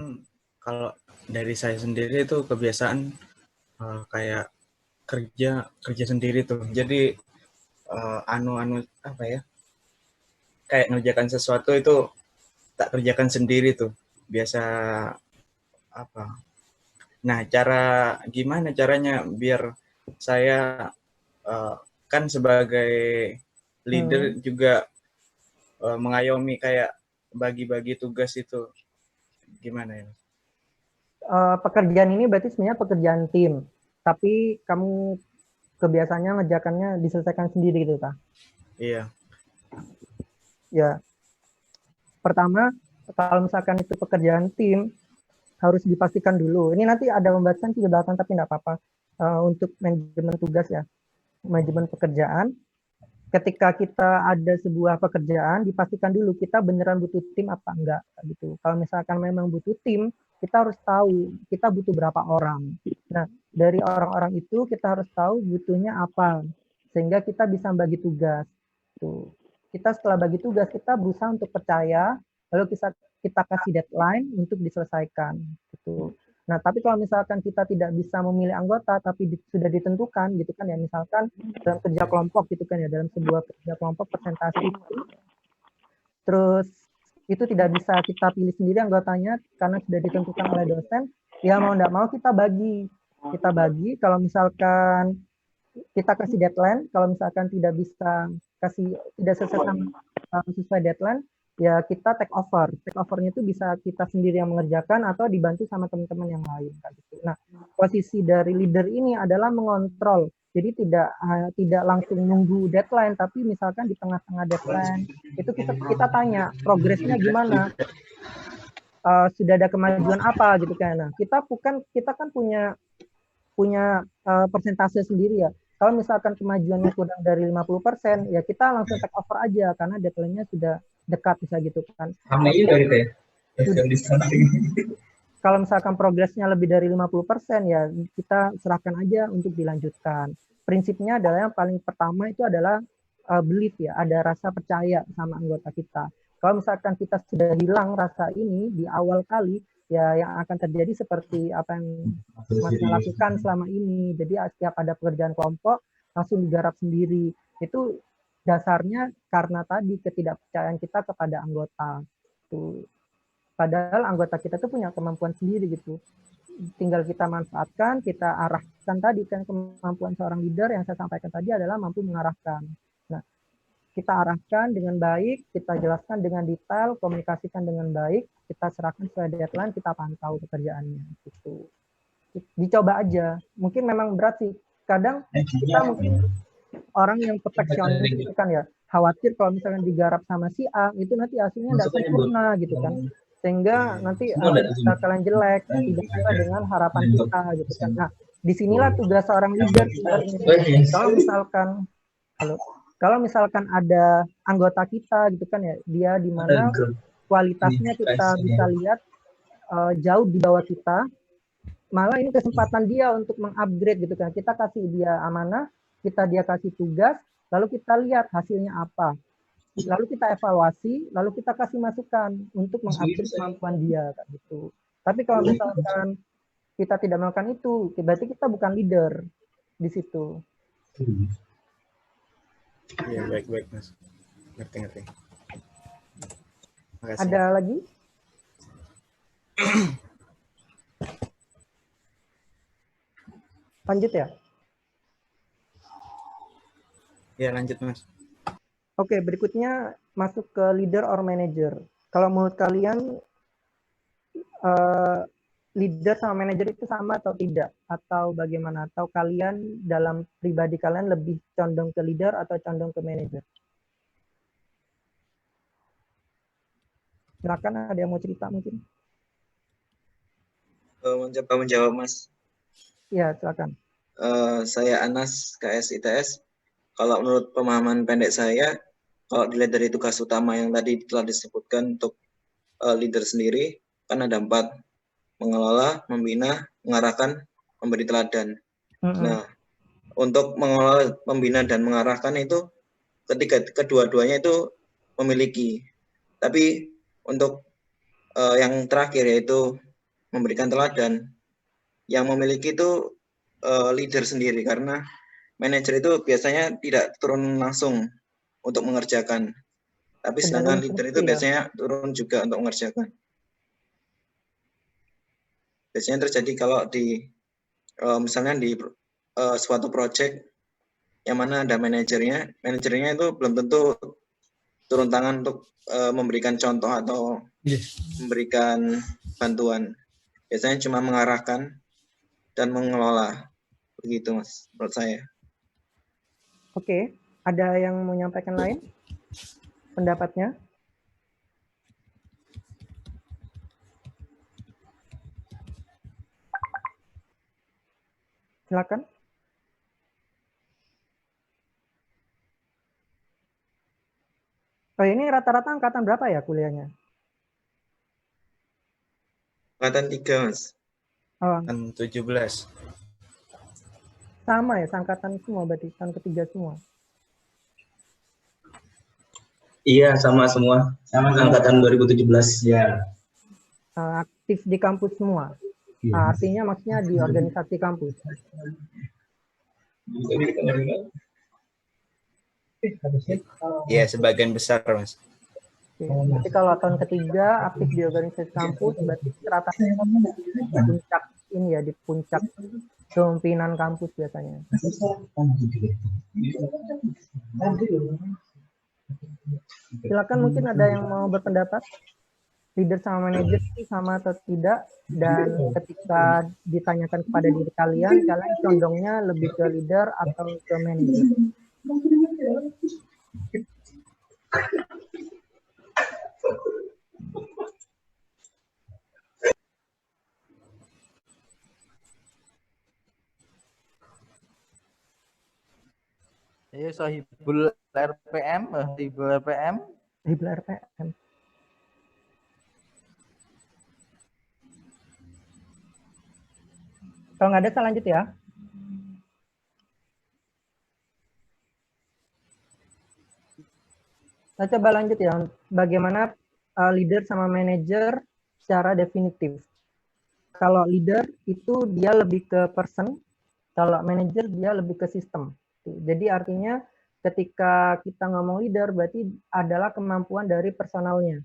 kalau dari saya sendiri itu kebiasaan kayak kerja sendiri tuh. Jadi apa ya? Kayak ngerjakan sesuatu itu tak kerjakan sendiri tuh. Biasa apa? Nah, gimana caranya biar saya kan sebagai leader juga mengayomi kayak bagi-bagi tugas itu gimana ya? Pekerjaan ini berarti sebenarnya pekerjaan tim, tapi kamu kebiasaannya ngerjakannya diselesaikan sendiri gitu, Kak? Iya. Ya. Pertama, kalau misalkan itu pekerjaan tim, harus dipastikan dulu. Ini nanti ada pembahasan di belakang, tapi nggak apa-apa. Untuk manajemen tugas ya, manajemen pekerjaan. Ketika kita ada sebuah pekerjaan, dipastikan dulu kita beneran butuh tim apa enggak gitu. Kalau misalkan memang butuh tim, kita harus tahu kita butuh berapa orang. Nah, dari orang-orang itu kita harus tahu butuhnya apa, sehingga kita bisa bagi tugas. Tuh. Kita setelah bagi tugas, kita berusaha untuk percaya, lalu kita kasih deadline untuk diselesaikan. Gitu. Nah, tapi kalau misalkan kita tidak bisa memilih anggota, tapi sudah ditentukan gitu kan ya, misalkan dalam kerja kelompok gitu kan ya, dalam sebuah kerja kelompok presentasi itu, terus itu tidak bisa kita pilih sendiri anggotanya karena sudah ditentukan oleh dosen, ya mau tidak mau kita bagi. Kalau misalkan kita kasih deadline, kalau misalkan tidak bisa tidak sesuai deadline, ya kita take over. Take overnya itu bisa kita sendiri yang mengerjakan atau dibantu sama teman-teman yang lain. Nah, posisi dari leader ini adalah mengontrol. Jadi tidak langsung nunggu deadline, tapi misalkan di tengah-tengah deadline itu kita tanya progresnya gimana, sudah ada kemajuan apa gitu kan. Nah, kita kan punya persentase sendiri ya. Kalau misalkan kemajuannya kurang dari 50%, ya kita langsung take over aja karena deadline-nya sudah dekat bisa gitu kan. Kalau misalkan progresnya lebih dari 50%, ya kita serahkan aja untuk dilanjutkan. Prinsipnya adalah yang paling pertama itu adalah belief ya, ada rasa percaya sama anggota kita. Kalau misalkan kita sudah hilang rasa ini di awal kali, ya yang akan terjadi seperti apa yang Mas lakukan selama ini. Jadi setiap ada pekerjaan kelompok langsung digarap sendiri. Itu dasarnya karena tadi ketidakpercayaan kita kepada anggota. Tuh. Padahal anggota kita tuh punya kemampuan sendiri gitu. Tinggal kita manfaatkan, kita arahkan tadi kan, kemampuan seorang leader yang saya sampaikan tadi adalah mampu mengarahkan. Nah, kita arahkan dengan baik, kita jelaskan dengan detail, komunikasikan dengan baik, kita serahkan sesuai deadline, kita pantau pekerjaannya gitu. Dicoba aja. Mungkin memang berat sih. Kadang kita mungkin orang yang perfeksionis gitu kan ya, khawatir kalau misalnya digarap sama si A, itu nanti hasilnya tidak sempurna gitu kan. Sehingga nanti bakalan jelek, tidak sesuai dengan harapan kita gitu kan. Nah, disinilah tugas seorang leader sebenarnya. Kalau misalkan ada anggota kita gitu kan ya, dia di mana kualitasnya kita bisa lihat jauh di bawah kita, malah ini kesempatan dia untuk mengupgrade gitu kan. Kita kasih dia amanah, dia kasih tugas, lalu kita lihat hasilnya apa. lalu kita evaluasi, lalu kita kasih masukan untuk mengupgrade kemampuan dia, kayak gitu. Tapi kalau misalkan kita tidak melakukan itu, berarti kita bukan leader di situ. Iya, baik Mas. Ngerti. Makasih. Ada lagi? Lanjut ya? Ya, lanjut Mas. Oke, berikutnya masuk ke leader or manager. Kalau menurut kalian leader sama manager itu sama atau tidak? Atau bagaimana? Atau kalian dalam pribadi kalian lebih condong ke leader atau condong ke manager? Silakan, ada yang mau cerita mungkin? Mencoba menjawab, Mas. Ya, silakan. Saya Anas, KS ITS. Kalau menurut pemahaman pendek saya, kalau dilihat dari tugas utama yang tadi telah disebutkan untuk leader sendiri, kan ada 4. Mengelola, membina, mengarahkan, memberi teladan. Nah, untuk mengelola, membina, dan mengarahkan itu kedua-duanya itu memiliki. Tapi untuk yang terakhir yaitu memberikan teladan, yang memiliki itu leader sendiri, karena manajer itu biasanya tidak turun langsung untuk mengerjakan, tapi sedangkan leader itu biasanya turun juga untuk mengerjakan. Biasanya terjadi kalau di misalnya di suatu project yang mana ada manajernya itu belum tentu turun tangan untuk memberikan contoh atau memberikan bantuan. Biasanya cuma mengarahkan dan mengelola. Begitu, Mas, menurut saya. Oke, ada yang mau menyampaikan lain pendapatnya? Silakan. Oh, ini rata-rata angkatan berapa ya kuliahnya? Angkatan 3, Mas. Oh, 17. Sama ya, angkatan semua berarti, tahun ketiga semua. Iya, sama semua. Angkatan 2017 ya. Aktif di kampus semua. Artinya maksudnya di organisasi kampus. Iya, sebagian besar, Mas. Jadi kalau tahun ketiga aktif di organisasi kampus, berarti rata puncak ini ya, di puncak kepemimpinan kampus biasanya. Silakan, mungkin ada yang mau berpendapat, leader sama manajer itu sama atau tidak, dan ketika ditanyakan kepada diri kalian condongnya lebih ke leader atau ke manajer? Ayo Sohibul RPM, Sohibul RPM. Sohibul RPM. Kalau nggak ada, saya lanjut ya. Saya coba lanjut ya, bagaimana leader sama manajer secara definitif. Kalau leader itu dia lebih ke person, kalau manajer dia lebih ke sistem. Jadi artinya ketika kita ngomong leader berarti adalah kemampuan dari personalnya.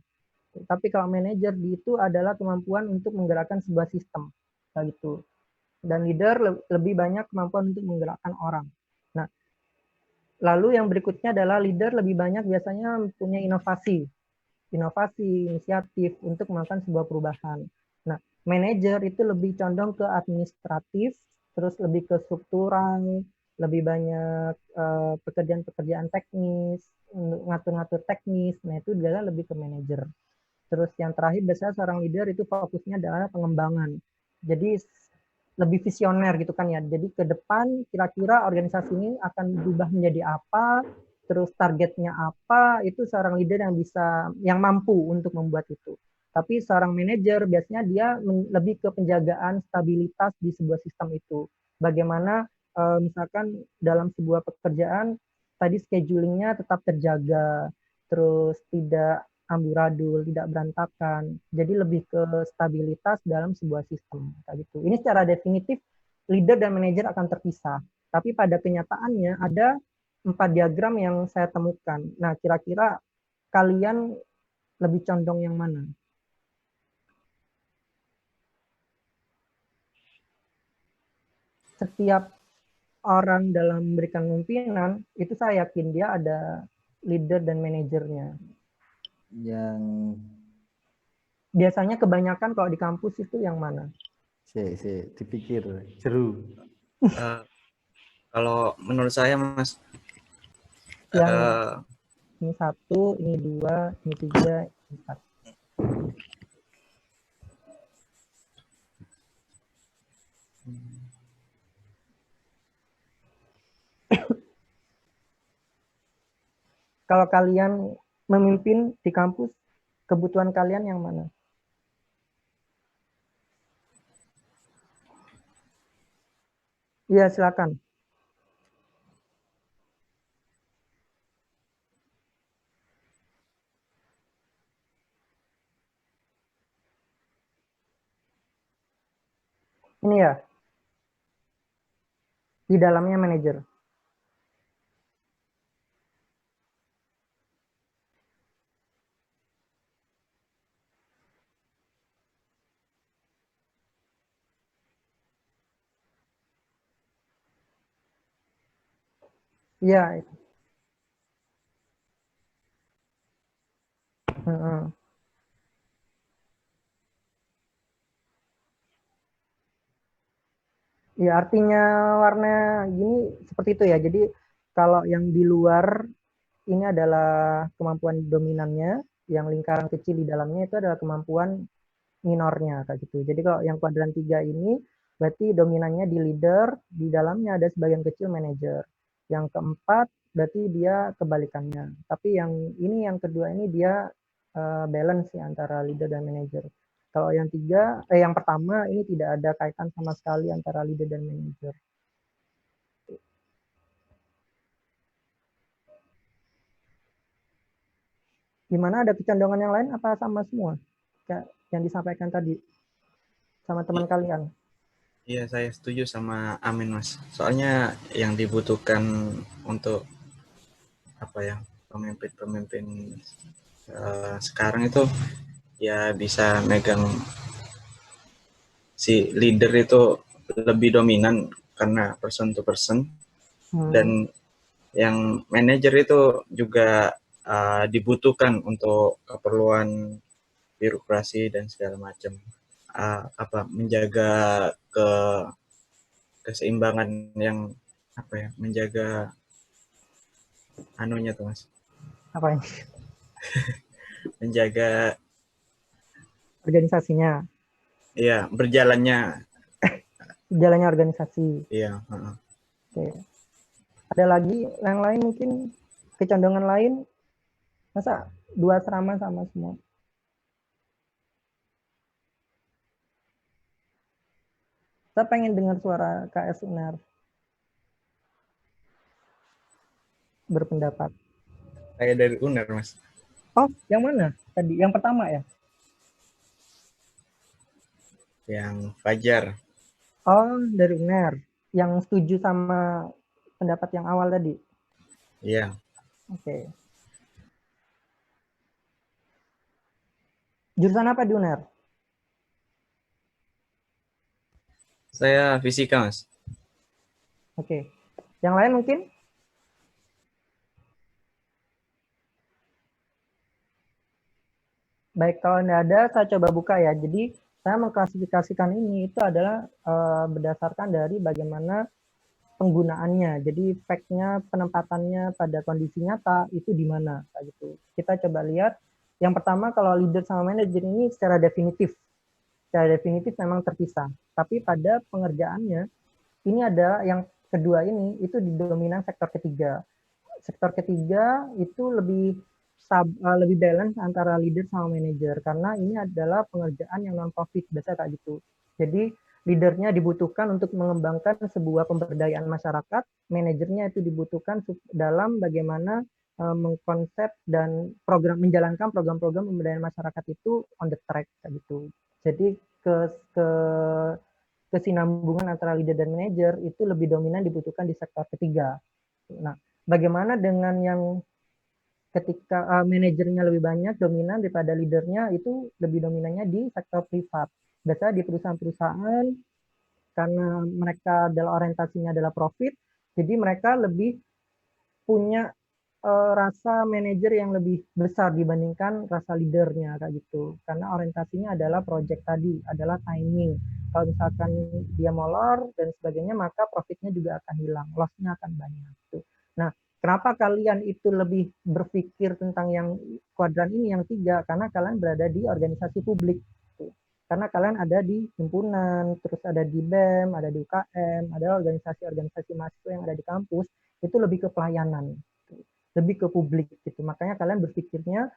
Tapi kalau manajer itu adalah kemampuan untuk menggerakkan sebuah sistem. Gitu. Dan leader lebih banyak kemampuan untuk menggerakkan orang. Nah, lalu yang berikutnya adalah leader lebih banyak biasanya punya inovasi, inisiatif untuk melakukan sebuah perubahan. Nah, manajer itu lebih condong ke administratif, terus lebih ke struktural, lebih banyak pekerjaan-pekerjaan teknis, ngatur-ngatur teknis. Nah, itu adalah lebih ke manajer. Terus yang terakhir biasanya seorang leader itu fokusnya adalah pengembangan. Jadi lebih visioner gitu kan ya. Jadi ke depan kira-kira organisasi ini akan berubah menjadi apa, terus targetnya apa, itu seorang leader yang mampu untuk membuat itu. Tapi seorang manajer biasanya dia lebih ke penjagaan stabilitas di sebuah sistem itu. Bagaimana misalkan dalam sebuah pekerjaan tadi schedulingnya tetap terjaga, terus tidak amburadul, tidak berantakan. Jadi lebih ke stabilitas dalam sebuah sistem kayak gitu. Ini secara definitif leader dan manajer akan terpisah. Tapi pada kenyataannya ada 4 diagram yang saya temukan. Nah, kira-kira kalian lebih condong yang mana? Setiap orang dalam memberikan pimpinan, itu saya yakin dia ada leader dan manajernya. Yang Biasanya kebanyakan kalau di kampus itu yang mana? dipikir jeru. Kalau menurut saya Mas, Yang ini 1, ini 2, ini 3, ini 4. Kalau kalian memimpin di kampus, kebutuhan kalian yang mana? Iya, silakan. Ini ya, di dalamnya manajer. Iya. Ya, artinya warna gini seperti itu ya. Jadi kalau yang di luar ini adalah kemampuan dominannya, yang lingkaran kecil di dalamnya itu adalah kemampuan minornya kayak gitu. Jadi kalau yang kuadran 3 ini berarti dominannya di leader, di dalamnya ada sebagian kecil manajer. Yang keempat berarti dia kebalikannya. Tapi yang ini yang kedua ini dia balance ya antara leader dan manajer. Kalau yang yang pertama ini tidak ada kaitan sama sekali antara leader dan manajer. Gimana, ada kecondongan yang lain apa sama semua? Kayak yang disampaikan tadi sama teman kalian. Iya, saya setuju sama Amin Mas. Soalnya yang dibutuhkan untuk apa ya, pemimpin-pemimpin sekarang itu ya bisa megang si leader itu lebih dominan karena person to person, dan yang manajer itu juga dibutuhkan untuk keperluan birokrasi dan segala macam, menjaga keseimbangan yang apa ya, menjaga anunya tuh Mas, Apa ini? menjaga Organisasinya. ya berjalannya Organisasi. iya. Oke. Ada lagi yang lain mungkin kecondongan lain? Masa 2 asrama sama semua? Saya pengen dengar suara KS Unar berpendapat. Saya dari UNER Mas. Oh, yang mana tadi? Yang pertama ya? Yang Fajar. Oh, dari UNER. Yang setuju sama pendapat yang awal tadi? Iya. Oke. Jurusan apa di UNER? Saya fisika Mas. Oke. Yang lain mungkin? Baik, kalau tidak ada, saya coba buka ya. Jadi, saya mengklasifikasikan ini itu adalah berdasarkan dari bagaimana penggunaannya. Jadi, fact-nya, penempatannya pada kondisi nyata itu di mana. Gitu. Kita coba lihat. Yang pertama, kalau leader sama manajer ini secara definitif. Secara definitif memang terpisah. Tapi pada pengerjaannya, ini ada yang kedua ini, itu didominan sektor ketiga. Sektor ketiga itu lebih balance antara leader sama manajer karena ini adalah pengerjaan yang non profit, biasa kayak gitu. Jadi leadernya dibutuhkan untuk mengembangkan sebuah pemberdayaan masyarakat, manajernya itu dibutuhkan dalam bagaimana mengkonsep dan menjalankan program-program pemberdayaan masyarakat itu on the track kayak gitu. Jadi kesinambungan antara leader dan manajer itu lebih dominan dibutuhkan di sektor ketiga. Nah, bagaimana dengan yang ketika manajernya lebih banyak dominan daripada leadernya, itu lebih dominannya di sektor privat. Biasanya di perusahaan-perusahaan karena mereka adalah orientasinya adalah profit, jadi mereka lebih punya rasa manajer yang lebih besar dibandingkan rasa leadernya kayak gitu. Karena orientasinya adalah project tadi, adalah timing. Kalau misalkan dia molor dan sebagainya, maka profitnya juga akan hilang, loss-nya akan banyak. Gitu. Nah, kenapa kalian itu lebih berpikir tentang yang kuadran ini, yang 3? Karena kalian berada di organisasi publik. Gitu. Karena kalian ada di himpunan, terus ada di BEM, ada di UKM, ada organisasi-organisasi mahasiswa yang ada di kampus, itu lebih ke pelayanan, lebih ke publik gitu. Makanya kalian berpikirnya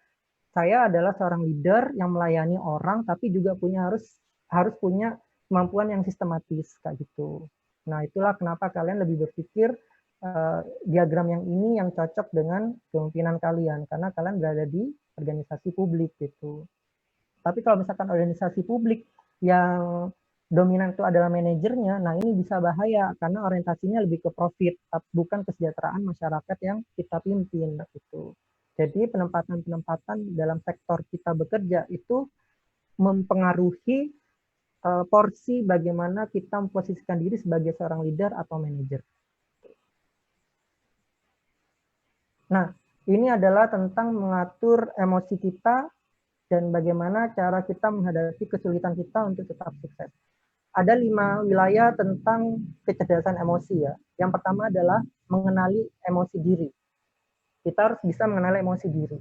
saya adalah seorang leader yang melayani orang, tapi juga harus punya kemampuan yang sistematis kayak gitu. Nah, itulah kenapa kalian lebih berpikir diagram yang ini yang cocok dengan kepemimpinan kalian, karena kalian berada di organisasi publik gitu. Tapi kalau misalkan organisasi publik yang dominan itu adalah manajernya, nah ini bisa bahaya karena orientasinya lebih ke profit, bukan kesejahteraan masyarakat yang kita pimpin gitu. Jadi penempatan-penempatan dalam sektor kita bekerja itu mempengaruhi porsi bagaimana kita memposisikan diri sebagai seorang leader atau manajer. Nah, ini adalah tentang mengatur emosi kita dan bagaimana cara kita menghadapi kesulitan kita untuk tetap sukses. Ada 5 wilayah tentang kecerdasan emosi ya. Yang pertama adalah mengenali emosi diri. Kita harus bisa mengenali emosi diri.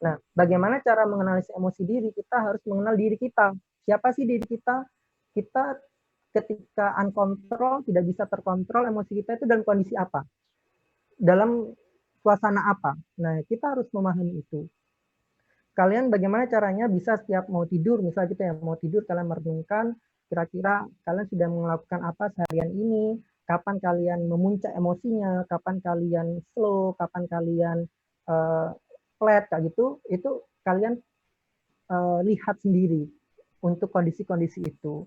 Nah, bagaimana cara mengenali emosi diri? Kita harus mengenal diri kita. Siapa sih diri kita? Kita ketika uncontrol, tidak bisa terkontrol emosi kita itu dalam kondisi apa? Dalam suasana apa? Nah, kita harus memahami itu. Kalian bagaimana caranya bisa setiap mau tidur, misalnya kita yang mau tidur, kalian merenungkan kira-kira kalian sudah melakukan apa seharian ini, kapan kalian memuncak emosinya, kapan kalian slow, kapan kalian flat, kayak gitu, itu kalian lihat sendiri untuk kondisi-kondisi itu.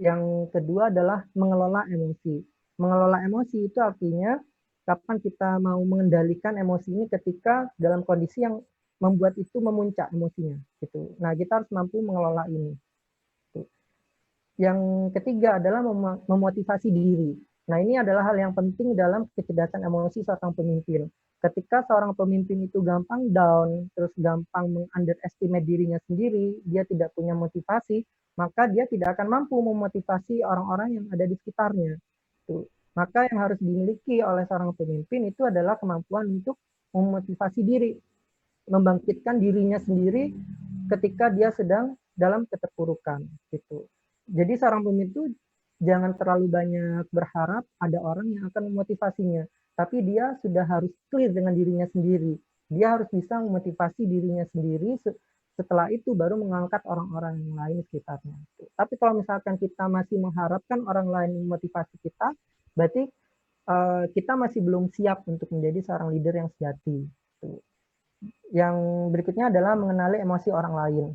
Yang kedua adalah mengelola emosi. Mengelola emosi itu artinya kapan kita mau mengendalikan emosi ini ketika dalam kondisi yang membuat itu memuncak emosinya gitu. Nah, kita harus mampu mengelola ini. Yang ketiga adalah memotivasi diri. Nah, ini adalah hal yang penting dalam kecerdasan emosi seorang pemimpin. Ketika seorang pemimpin itu gampang down, terus gampang meng-underestimate dirinya sendiri, dia tidak punya motivasi, maka dia tidak akan mampu memotivasi orang-orang yang ada di sekitarnya. Maka yang harus dimiliki oleh seorang pemimpin itu adalah kemampuan untuk memotivasi diri, membangkitkan dirinya sendiri ketika dia sedang dalam keterpurukan gitu. Jadi seorang pemimpin itu jangan terlalu banyak berharap ada orang yang akan memotivasinya, tapi dia sudah harus clear dengan dirinya sendiri. Dia harus bisa memotivasi dirinya sendiri, setelah itu baru mengangkat orang-orang yang lain di sekitarnya. Tapi kalau misalkan kita masih mengharapkan orang lain memotivasi kita, berarti kita masih belum siap untuk menjadi seorang leader yang sejati. Yang berikutnya adalah mengenali emosi orang lain.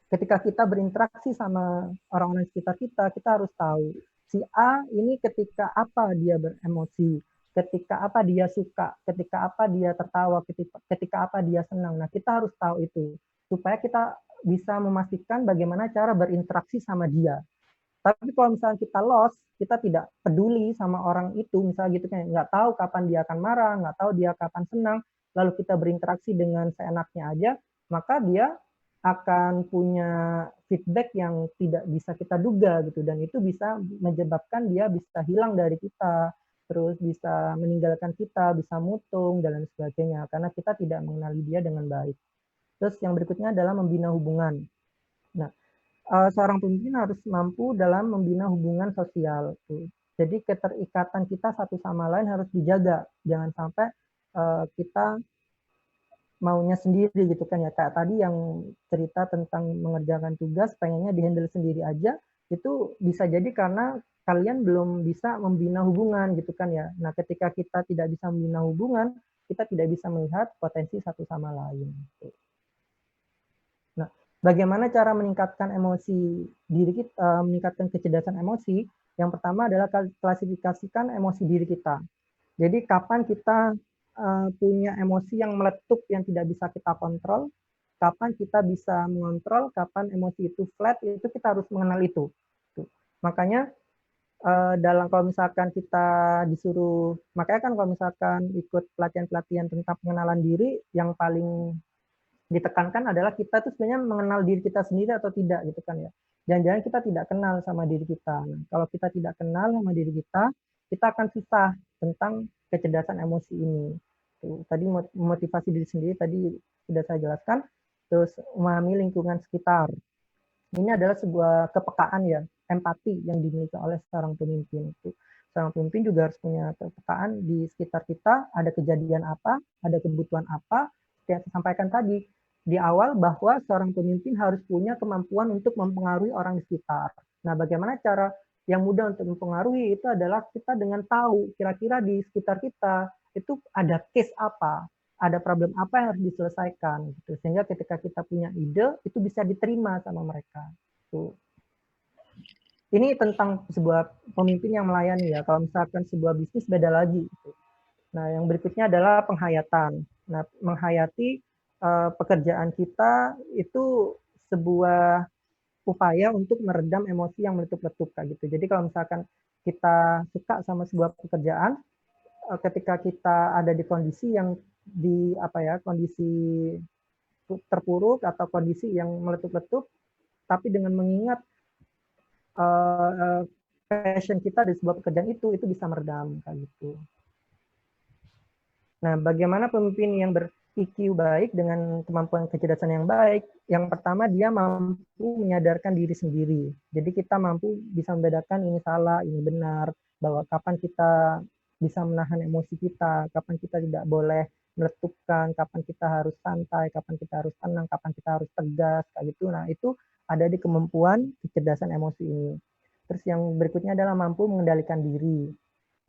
Ketika kita berinteraksi sama orang-orang sekitar kita, kita harus tahu si A ini ketika apa dia beremosi, ketika apa dia suka, ketika apa dia tertawa, ketika apa dia senang. Nah, kita harus tahu itu supaya kita bisa memastikan bagaimana cara berinteraksi sama dia. Tapi kalau misalnya kita lost, kita tidak peduli sama orang itu, misalnya gitu kan, nggak tahu kapan dia akan marah, nggak tahu dia kapan senang, lalu kita berinteraksi dengan seenaknya aja, maka dia akan punya feedback yang tidak bisa kita duga gitu, dan itu bisa menyebabkan dia bisa hilang dari kita, terus bisa meninggalkan kita, bisa mutung dan lain sebagainya karena kita tidak mengenali dia dengan baik. Terus yang berikutnya adalah membina hubungan. Nah, seorang pemimpin harus mampu dalam membina hubungan sosial. Jadi keterikatan kita satu sama lain harus dijaga, jangan sampai kita maunya sendiri gitu kan ya, kayak tadi yang cerita tentang mengerjakan tugas pengennya dihandle sendiri aja, itu bisa jadi karena kalian belum bisa membina hubungan gitu kan ya. Nah, ketika kita tidak bisa membina hubungan, kita tidak bisa melihat potensi satu sama lain. Nah, bagaimana cara meningkatkan emosi diri kita, meningkatkan kecerdasan emosi? Yang pertama adalah klasifikasikan emosi diri kita. Jadi kapan kita punya emosi yang meletup yang tidak bisa kita kontrol, kapan kita bisa mengontrol, kapan emosi itu flat, itu kita harus mengenal itu. Makanya dalam kalau misalkan kita disuruh, makanya kan kalau misalkan ikut pelatihan-pelatihan tentang pengenalan diri, yang paling ditekankan adalah kita tuh sebenarnya mengenal diri kita sendiri atau tidak gitu kan ya. Jangan-jangan kita tidak kenal sama diri kita. Nah, kalau kita tidak kenal sama diri kita akan susah tentang kecerdasan emosi ini. Tuh, tadi motivasi diri sendiri tadi sudah saya jelaskan. Terus memahami lingkungan sekitar. Ini adalah sebuah kepekaan ya, empati yang dimiliki oleh seorang pemimpin. Seorang pemimpin juga harus punya kepekaan di sekitar kita, ada kejadian apa, ada kebutuhan apa, yang saya sampaikan tadi di awal bahwa seorang pemimpin harus punya kemampuan untuk mempengaruhi orang di sekitar. Nah, bagaimana cara yang mudah untuk mempengaruhi itu adalah kita dengan tahu kira-kira di sekitar kita itu ada case apa, ada problem apa yang harus diselesaikan gitu. Sehingga ketika kita punya ide itu bisa diterima sama mereka. Tuh. Ini tentang sebuah pemimpin yang melayani ya. Kalau misalkan sebuah bisnis beda lagi gitu. Nah, yang berikutnya adalah penghayatan. Nah, menghayati pekerjaan kita itu sebuah upaya untuk meredam emosi yang meletup-letup kayak gitu. Jadi kalau misalkan kita suka sama sebuah pekerjaan, ketika kita ada di kondisi yang di kondisi terpuruk atau kondisi yang meletup-letup, tapi dengan mengingat passion kita di sebuah pekerjaan itu bisa meredam kayak gitu. Nah, bagaimana pemimpin yang ber-EQ baik dengan kemampuan kecerdasan yang baik? Yang pertama, dia mampu menyadarkan diri sendiri. Jadi kita mampu bisa membedakan ini salah, ini benar, bahwa kapan kita bisa menahan emosi kita, kapan kita tidak boleh meletupkan, kapan kita harus santai, kapan kita harus tenang, kapan kita harus tegas, kayak gitu. Nah, itu ada di kemampuan kecerdasan emosi ini. Terus yang berikutnya adalah mampu mengendalikan diri.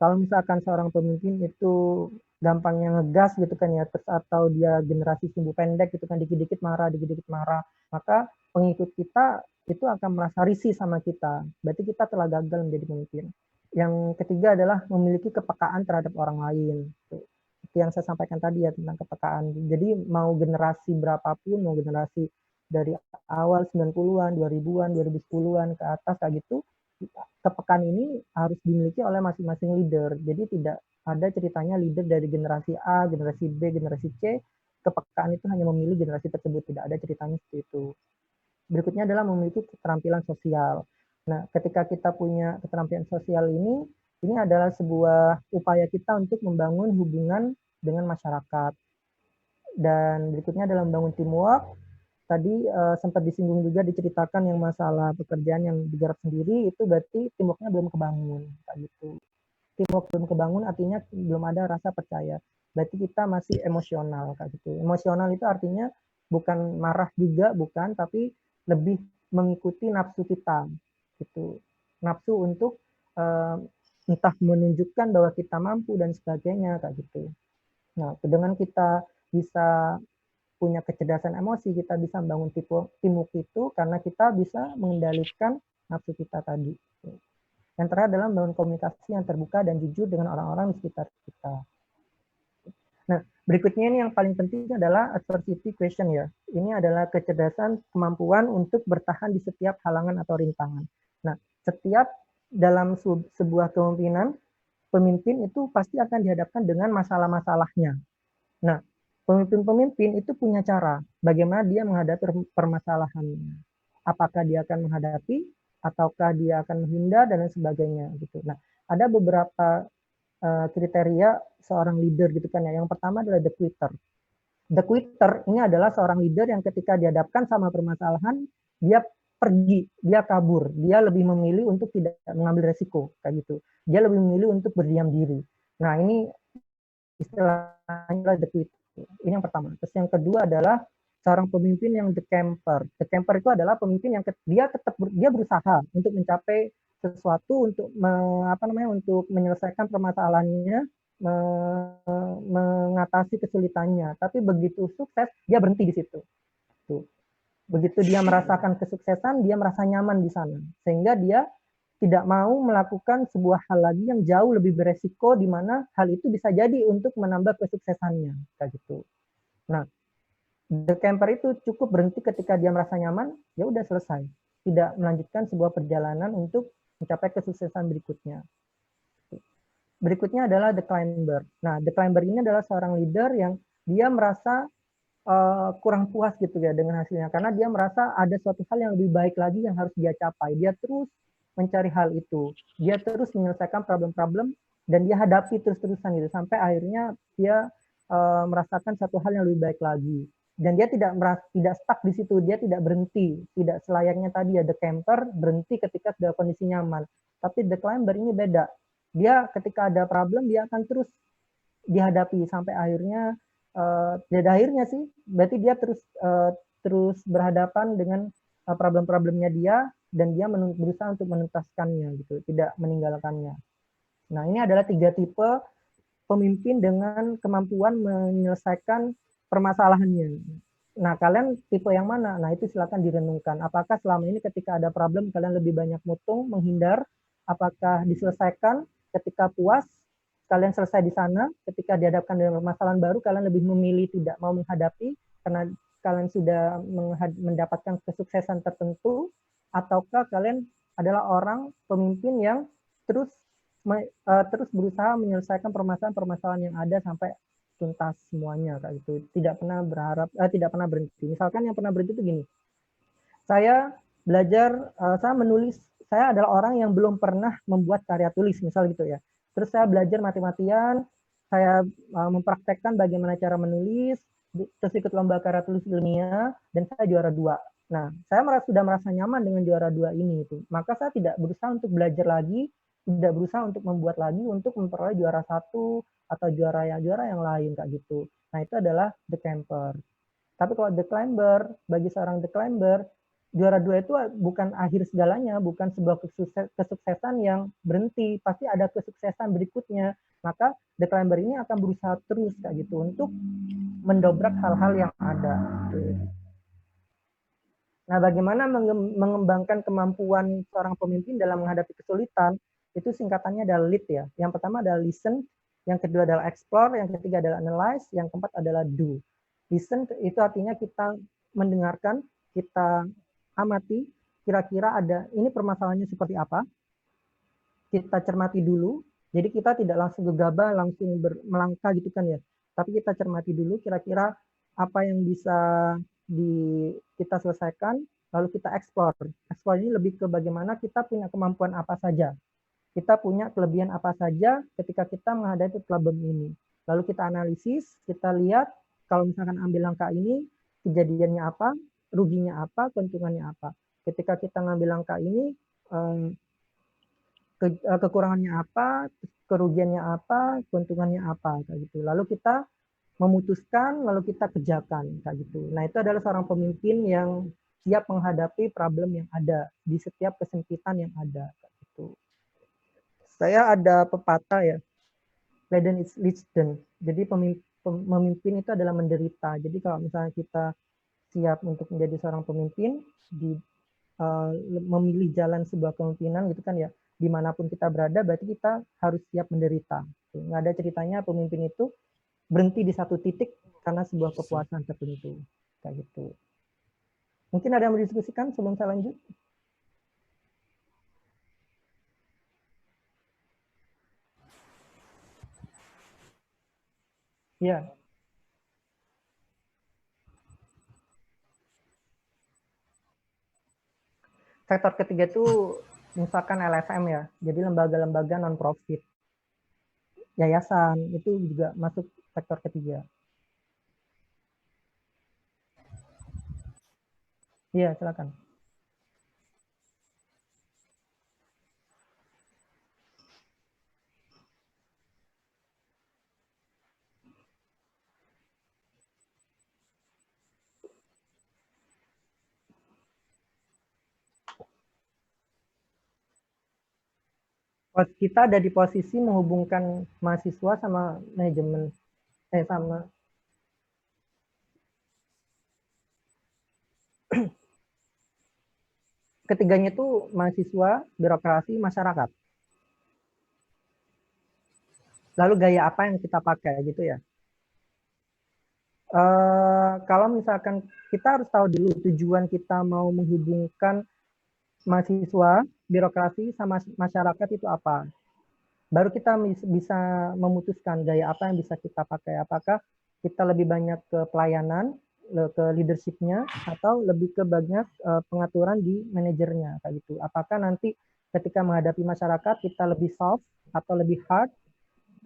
Kalau misalkan seorang pemimpin itu gampangnya ngegas gitu kan ya, terus atau dia generasi sumbu pendek gitu kan, dikit-dikit marah, maka pengikut kita itu akan merasa risih sama kita. Berarti kita telah gagal menjadi pemimpin. Yang ketiga adalah memiliki kepekaan terhadap orang lain. Itu yang saya sampaikan tadi ya tentang kepekaan. Jadi mau generasi berapapun, mau generasi dari awal 90-an, 2000-an, 2010-an ke atas kayak gitu, kepekaan ini harus dimiliki oleh masing-masing leader. Jadi tidak ada ceritanya leader dari generasi A, generasi B, generasi C, kepekaan itu hanya memilih generasi tersebut. Tidak ada ceritanya seperti itu. Berikutnya adalah memiliki keterampilan sosial. Nah, ketika kita punya keterampilan sosial ini adalah sebuah upaya kita untuk membangun hubungan dengan masyarakat. Dan berikutnya adalah membangun teamwork. Tadi sempat disinggung juga diceritakan yang masalah pekerjaan yang digarap sendiri, itu berarti teamworknya belum kebangun kayak gitu. Teamwork belum kebangun artinya belum ada rasa percaya, berarti kita masih emosional kayak gitu. Emosional itu artinya bukan marah juga, bukan, tapi lebih mengikuti nafsu kita gitu, nafsu untuk entah menunjukkan bahwa kita mampu dan sebagainya kayak gitu. Nah, dengan kita bisa punya kecerdasan emosi, kita bisa membangun teamwork itu karena kita bisa mengendalikan nafsu kita tadi. Yang terakhir adalah membangun komunikasi yang terbuka dan jujur dengan orang-orang di sekitar kita. Nah, berikutnya ini yang paling penting adalah adversity question ya. Ini adalah kecerdasan kemampuan untuk bertahan di setiap halangan atau rintangan. Nah, setiap dalam sebuah kepemimpinan, pemimpin itu pasti akan dihadapkan dengan masalah-masalahnya. Nah, pemimpin-pemimpin itu punya cara bagaimana dia menghadapi permasalahannya. Apakah dia akan menghadapi, ataukah dia akan menghindar, dan lain sebagainya. Gitu. Nah, ada beberapa kriteria seorang leader gitu kan ya. Yang pertama adalah the quitter. The quitter ini adalah seorang leader yang ketika dihadapkan sama permasalahan, dia pergi, dia kabur, dia lebih memilih untuk tidak mengambil resiko kayak gitu. Dia lebih memilih untuk berdiam diri. Nah, ini istilahnya the quitter. Ini yang pertama. Terus yang kedua adalah seorang pemimpin yang the camper. The camper itu adalah pemimpin yang dia berusaha untuk mencapai sesuatu, untuk untuk menyelesaikan permasalahannya mengatasi kesulitannya. Tapi begitu sukses, dia berhenti di situ. Tuh. Begitu dia merasakan kesuksesan, dia merasa nyaman di sana. Sehingga dia tidak mau melakukan sebuah hal lagi yang jauh lebih beresiko, di mana hal itu bisa jadi untuk menambah kesuksesannya. Kayak gitu. Nah, the camper itu cukup berhenti ketika dia merasa nyaman, ya udah selesai. Tidak melanjutkan sebuah perjalanan untuk mencapai kesuksesan berikutnya. Berikutnya adalah the climber. Nah, the climber ini adalah seorang leader yang dia merasa kurang puas gitu ya dengan hasilnya, karena dia merasa ada suatu hal yang lebih baik lagi yang harus dia capai. Dia terus mencari hal itu, dia terus menyelesaikan problem-problem dan dia hadapi terus-terusan gitu sampai akhirnya dia merasakan satu hal yang lebih baik lagi. Dan dia tidak stuck di situ, dia tidak berhenti, tidak selayaknya tadi ya the camper berhenti ketika sudah kondisi nyaman. Tapi the climber ini beda. Dia ketika ada problem dia akan terus dihadapi sampai akhirnya jadi akhirnya sih berarti dia terus berhadapan dengan problem-problemnya dia dan dia berusaha untuk menuntaskannya gitu, tidak meninggalkannya. Nah, ini adalah 3 tipe pemimpin dengan kemampuan menyelesaikan permasalahannya. Nah, kalian tipe yang mana? Nah, itu silakan direnungkan. Apakah selama ini ketika ada problem kalian lebih banyak mutung, menghindar? Apakah diselesaikan ketika puas? Kalian selesai di sana, ketika dihadapkan dengan permasalahan baru, kalian lebih memilih tidak mau menghadapi karena kalian sudah mendapatkan kesuksesan tertentu, ataukah kalian adalah orang pemimpin yang terus berusaha menyelesaikan permasalahan-permasalahan yang ada sampai tuntas semuanya kayak gitu. Tidak pernah tidak pernah berhenti. Misalkan yang pernah berhenti itu gini. Saya belajar, saya menulis, saya adalah orang yang belum pernah membuat karya tulis, misal gitu ya. Terus saya belajar mati-matian, saya mempraktekkan bagaimana cara menulis, terus ikut lomba karya tulis ilmiah, dan saya juara 2. Nah, saya sudah merasa nyaman dengan juara 2 ini. Maka saya tidak berusaha untuk belajar lagi, tidak berusaha untuk membuat lagi, untuk memperoleh juara 1 atau juara yang lain, kayak gitu. Nah, itu adalah the camper. Tapi kalau the climber, bagi seorang the climber, juara 2 itu bukan akhir segalanya, bukan sebuah kesuksesan yang berhenti, pasti ada kesuksesan berikutnya. Maka the climber ini akan berusaha terus kayak gitu untuk mendobrak hal-hal yang ada. Nah, bagaimana mengembangkan kemampuan seorang pemimpin dalam menghadapi kesulitan? Itu singkatannya adalah lead ya. Yang pertama adalah listen, yang kedua adalah explore, yang ketiga adalah analyze, yang keempat adalah do. Listen itu artinya kita mendengarkan, kita amati, kira-kira ada ini permasalahannya seperti apa. Kita cermati dulu, jadi kita tidak langsung gegabah, langsung melangkah gitu kan ya. Tapi kita cermati dulu kira-kira apa yang bisa kita selesaikan, lalu kita explore. Explore ini lebih ke bagaimana kita punya kemampuan apa saja. Kita punya kelebihan apa saja ketika kita menghadapi problem ini. Lalu kita analisis, kita lihat kalau misalkan ambil langkah ini, kejadiannya apa, ruginya apa, keuntungannya apa. Ketika kita ngambil langkah ini, kekurangannya apa, kerugiannya apa, keuntungannya apa, kayak gitu. Lalu kita memutuskan, lalu kita kerjakan, kayak gitu. Nah, itu adalah seorang pemimpin yang siap menghadapi problem yang ada di setiap kesempitan yang ada, kayak gitu. Saya ada pepatah ya, Leiden is Lichten. Jadi pemimpin itu adalah menderita. Jadi kalau misalnya kita siap untuk menjadi seorang pemimpin, memilih jalan sebuah kepemimpinan gitu kan ya, dimanapun kita berada, berarti kita harus siap menderita. Nggak ada ceritanya pemimpin itu berhenti di satu titik karena sebuah kepuasan tertentu. Kayak gitu. Mungkin ada yang mau didiskusikan sebelum saya lanjut? Ya. Sektor ketiga itu misalkan LSM ya, jadi lembaga-lembaga non-profit. Yayasan, itu juga masuk sektor ketiga. Iya, silakan. Kita ada di posisi menghubungkan mahasiswa sama manajemen, sama ketiganya itu mahasiswa, birokrasi, masyarakat. Lalu gaya apa yang kita pakai gitu ya? Kalau misalkan kita harus tahu dulu tujuan kita mau menghubungkan mahasiswa, birokrasi, sama masyarakat itu apa. Baru kita bisa memutuskan gaya apa yang bisa kita pakai. Apakah kita lebih banyak ke pelayanan, ke leadership-nya, atau lebih ke banyak pengaturan di manajernya kayak gitu. Apakah nanti ketika menghadapi masyarakat kita lebih soft atau lebih hard,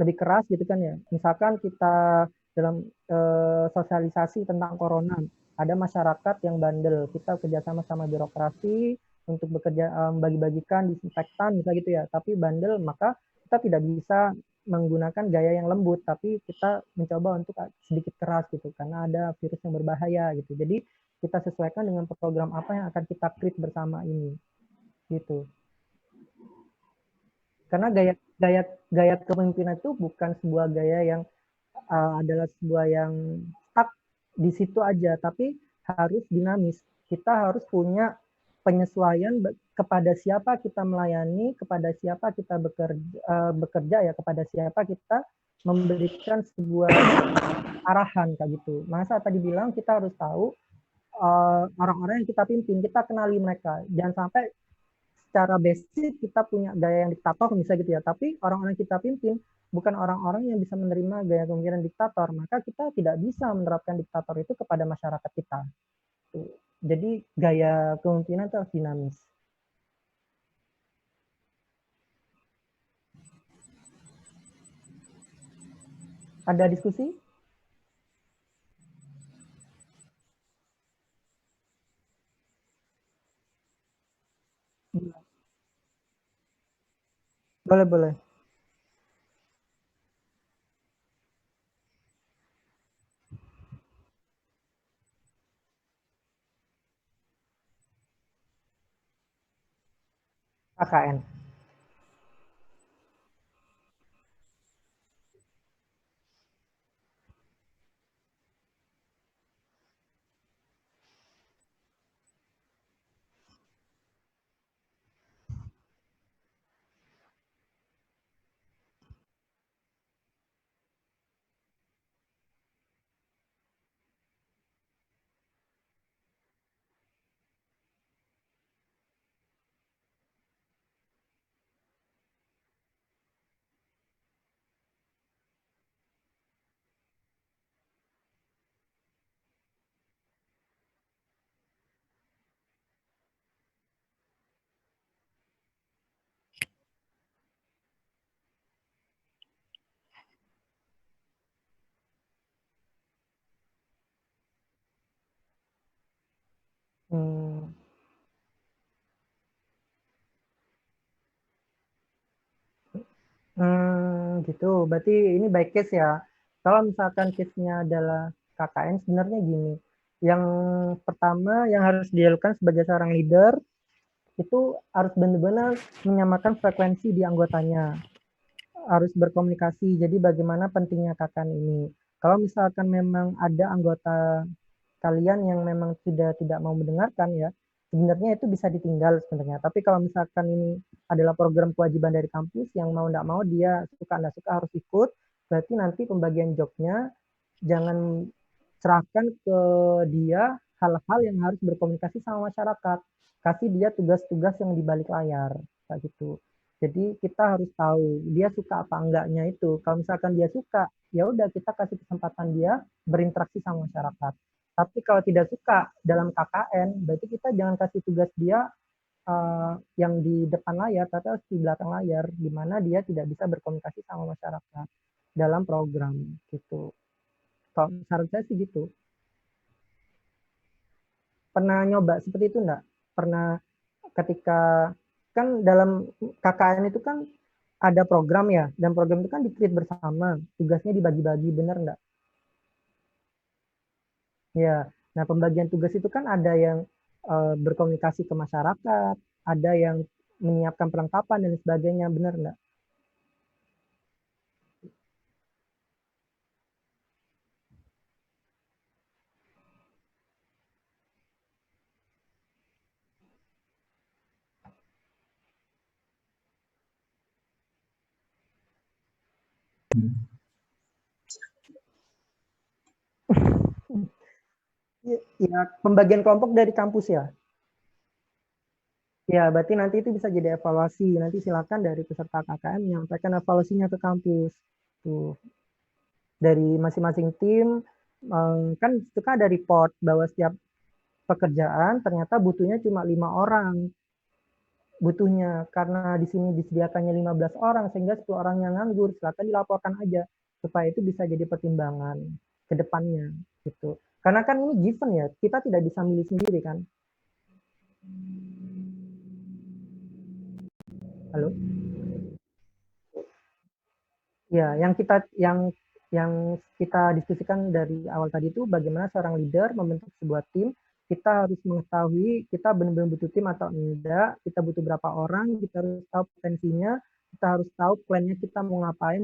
lebih keras gitu kan ya. Misalkan kita dalam sosialisasi tentang corona, ada masyarakat yang bandel, kita kerjasama sama birokrasi untuk bekerja bagi-bagikan disinfektan misalnya gitu ya, tapi bandel, maka kita tidak bisa menggunakan gaya yang lembut, tapi kita mencoba untuk sedikit keras gitu, karena ada virus yang berbahaya gitu. Jadi kita sesuaikan dengan program apa yang akan kita create bersama ini gitu. Karena gaya kepemimpinan itu bukan sebuah gaya yang adalah sebuah yang stuck di situ aja, tapi harus dinamis. Kita harus punya penyesuaian kepada siapa kita melayani, kepada siapa kita bekerja ya, kepada siapa kita memberikan sebuah arahan kayak gitu. Masa tadi bilang kita harus tahu orang-orang yang kita pimpin, kita kenali mereka. Jangan sampai secara basic kita punya gaya yang diktator misalnya gitu ya, tapi orang-orang kita pimpin bukan orang-orang yang bisa menerima gaya kepemimpinan diktator, maka kita tidak bisa menerapkan diktator itu kepada masyarakat kita. Jadi gaya kepemimpinan itu harus dinamis. Ada diskusi? Boleh, boleh. KKN. Gitu. Berarti ini baik case ya. Kalau misalkan case-nya adalah KKN, sebenarnya gini. Yang pertama yang harus dilakukan sebagai seorang leader, itu harus benar-benar menyamakan frekuensi di anggotanya. Harus berkomunikasi. Jadi bagaimana pentingnya KKN ini. Kalau misalkan memang ada anggota kalian yang memang sudah tidak mau mendengarkan ya, sebenarnya itu bisa ditinggal sebenarnya. Tapi kalau misalkan ini adalah program kewajiban dari kampus yang mau tidak mau dia suka tidak suka harus ikut, berarti nanti pembagian jobnya jangan serahkan ke dia hal-hal yang harus berkomunikasi sama masyarakat. Kasih dia tugas-tugas yang di balik layar kayak gitu. Jadi kita harus tahu dia suka apa enggaknya itu. Kalau misalkan dia suka, ya udah kita kasih kesempatan dia berinteraksi sama masyarakat. Tapi kalau tidak suka dalam KKN, berarti kita jangan kasih tugas dia yang di depan layar, tapi harus di belakang layar, di mana dia tidak bisa berkomunikasi sama masyarakat dalam program gitu. Kalau saran saya sih gitu. Pernah nyoba seperti itu enggak? Pernah ketika kan dalam KKN itu kan ada program ya, dan program itu kan di-create bersama, tugasnya dibagi-bagi, benar enggak? Ya, nah pembagian tugas itu kan ada yang berkomunikasi ke masyarakat, ada yang menyiapkan perlengkapan dan sebagainya, benar nggak? Ya, pembagian kelompok dari kampus ya. Ya, berarti nanti itu bisa jadi evaluasi. Nanti silakan dari peserta KKN menyampaikan evaluasinya ke kampus. Tuh. Dari masing-masing tim, kan itu kan ada report bahwa setiap pekerjaan ternyata butuhnya cuma 5 orang. Butuhnya, karena di sini disediakannya 15 orang, sehingga 10 orang yang nganggur, silakan dilaporkan aja. Supaya itu bisa jadi pertimbangan ke depannya. Gitu. Karena kan ini given ya, kita tidak bisa milih sendiri kan. Halo? Ya, yang kita diskusikan dari awal tadi itu bagaimana seorang leader membentuk sebuah tim. Kita harus mengetahui kita benar-benar butuh tim atau enggak, kita butuh berapa orang, kita harus tahu potensinya, kita harus tahu plannya kita mau ngapain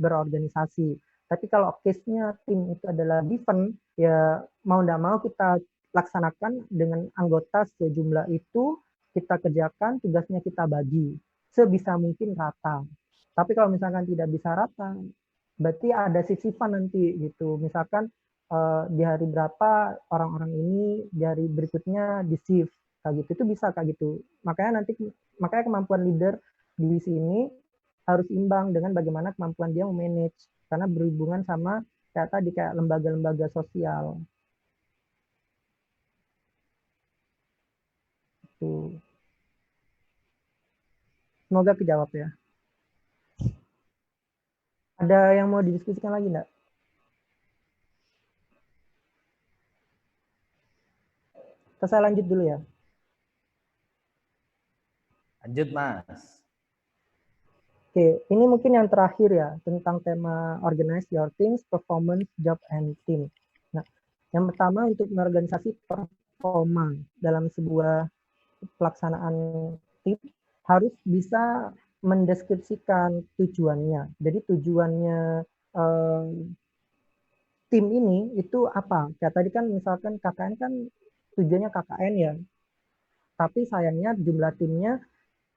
berorganisasi. Tapi kalau case-nya tim itu adalah given, ya mau enggak mau kita laksanakan dengan anggota sejumlah itu, kita kerjakan, tugasnya kita bagi sebisa mungkin rata. Tapi kalau misalkan tidak bisa rata, berarti ada sisifan nanti gitu. Misalkan di hari berapa orang-orang ini, di hari berikutnya di shift kayak gitu. Itu bisa kayak gitu. Makanya kemampuan leader di sini harus imbang dengan bagaimana kemampuan dia memanage, karena berhubungan sama kayak tadi kayak lembaga-lembaga sosial. Itu. Semoga kejawab ya. Ada yang mau didiskusikan lagi enggak? Saya lanjut dulu ya. Lanjut, Mas. Oke, ini mungkin yang terakhir ya, tentang tema organize your teams, performance, job, and team. Nah, yang pertama untuk mengorganisasi performa dalam sebuah pelaksanaan tim, harus bisa mendeskripsikan tujuannya. Jadi tujuannya tim ini itu apa? Kayak tadi kan misalkan KKN kan tujuannya KKN ya, tapi sayangnya jumlah timnya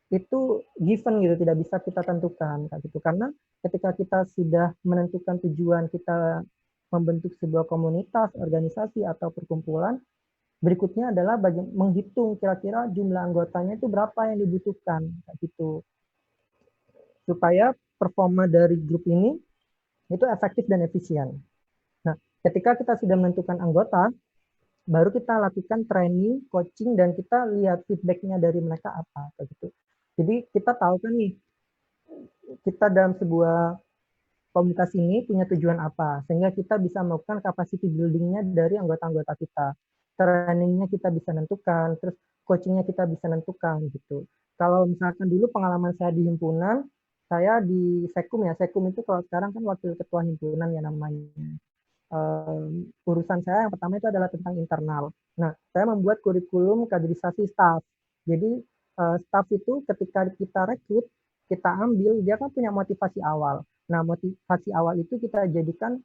itu given gitu, tidak bisa kita tentukan kayak gitu. Karena ketika kita sudah menentukan tujuan kita membentuk sebuah komunitas, organisasi atau perkumpulan, berikutnya adalah menghitung kira-kira jumlah anggotanya itu berapa yang dibutuhkan kayak gitu. Supaya performa dari grup ini itu efektif dan efisien. Nah, ketika kita sudah menentukan anggota, baru kita lakukan training, coaching, dan kita lihat feedbacknya dari mereka apa kayak gitu. Jadi kita tahu kan nih, kita dalam sebuah komunitas ini punya tujuan apa, sehingga kita bisa melakukan capacity building-nya dari anggota-anggota kita. Trainingnya kita bisa nentukan, terus coaching-nya kita bisa nentukan gitu. Kalau misalkan dulu pengalaman saya di himpunan, saya di Sekum ya, Sekum itu kalau sekarang kan wakil ketua himpunan ya namanya. Urusan saya yang pertama itu adalah tentang internal. Nah, saya membuat kurikulum kaderisasi staff. Jadi staff itu ketika kita rekrut, kita ambil, dia kan punya motivasi awal. Nah, motivasi awal itu kita jadikan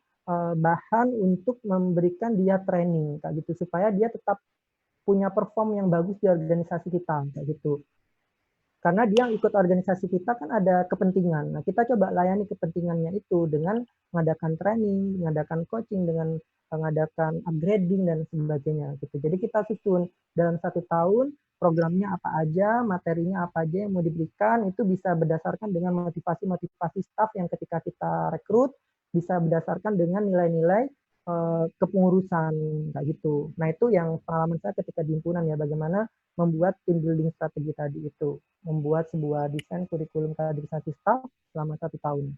bahan untuk memberikan dia training kayak gitu supaya dia tetap punya perform yang bagus di organisasi kita kayak gitu. Karena dia ikut organisasi kita kan ada kepentingan. Nah, kita coba layani kepentingannya itu dengan mengadakan training, mengadakan coaching, dengan mengadakan upgrading dan sebagainya gitu. Jadi kita susun dalam 1 tahun programnya apa aja, materinya apa aja yang mau diberikan, itu bisa berdasarkan dengan motivasi-motivasi staff yang ketika kita rekrut, bisa berdasarkan dengan nilai-nilai kepengurusan kayak gitu. Nah, itu yang pengalaman saya ketika di himpunan ya, bagaimana membuat team building strategi tadi itu, membuat sebuah desain kurikulum kaderisasi staff selama 1 tahun.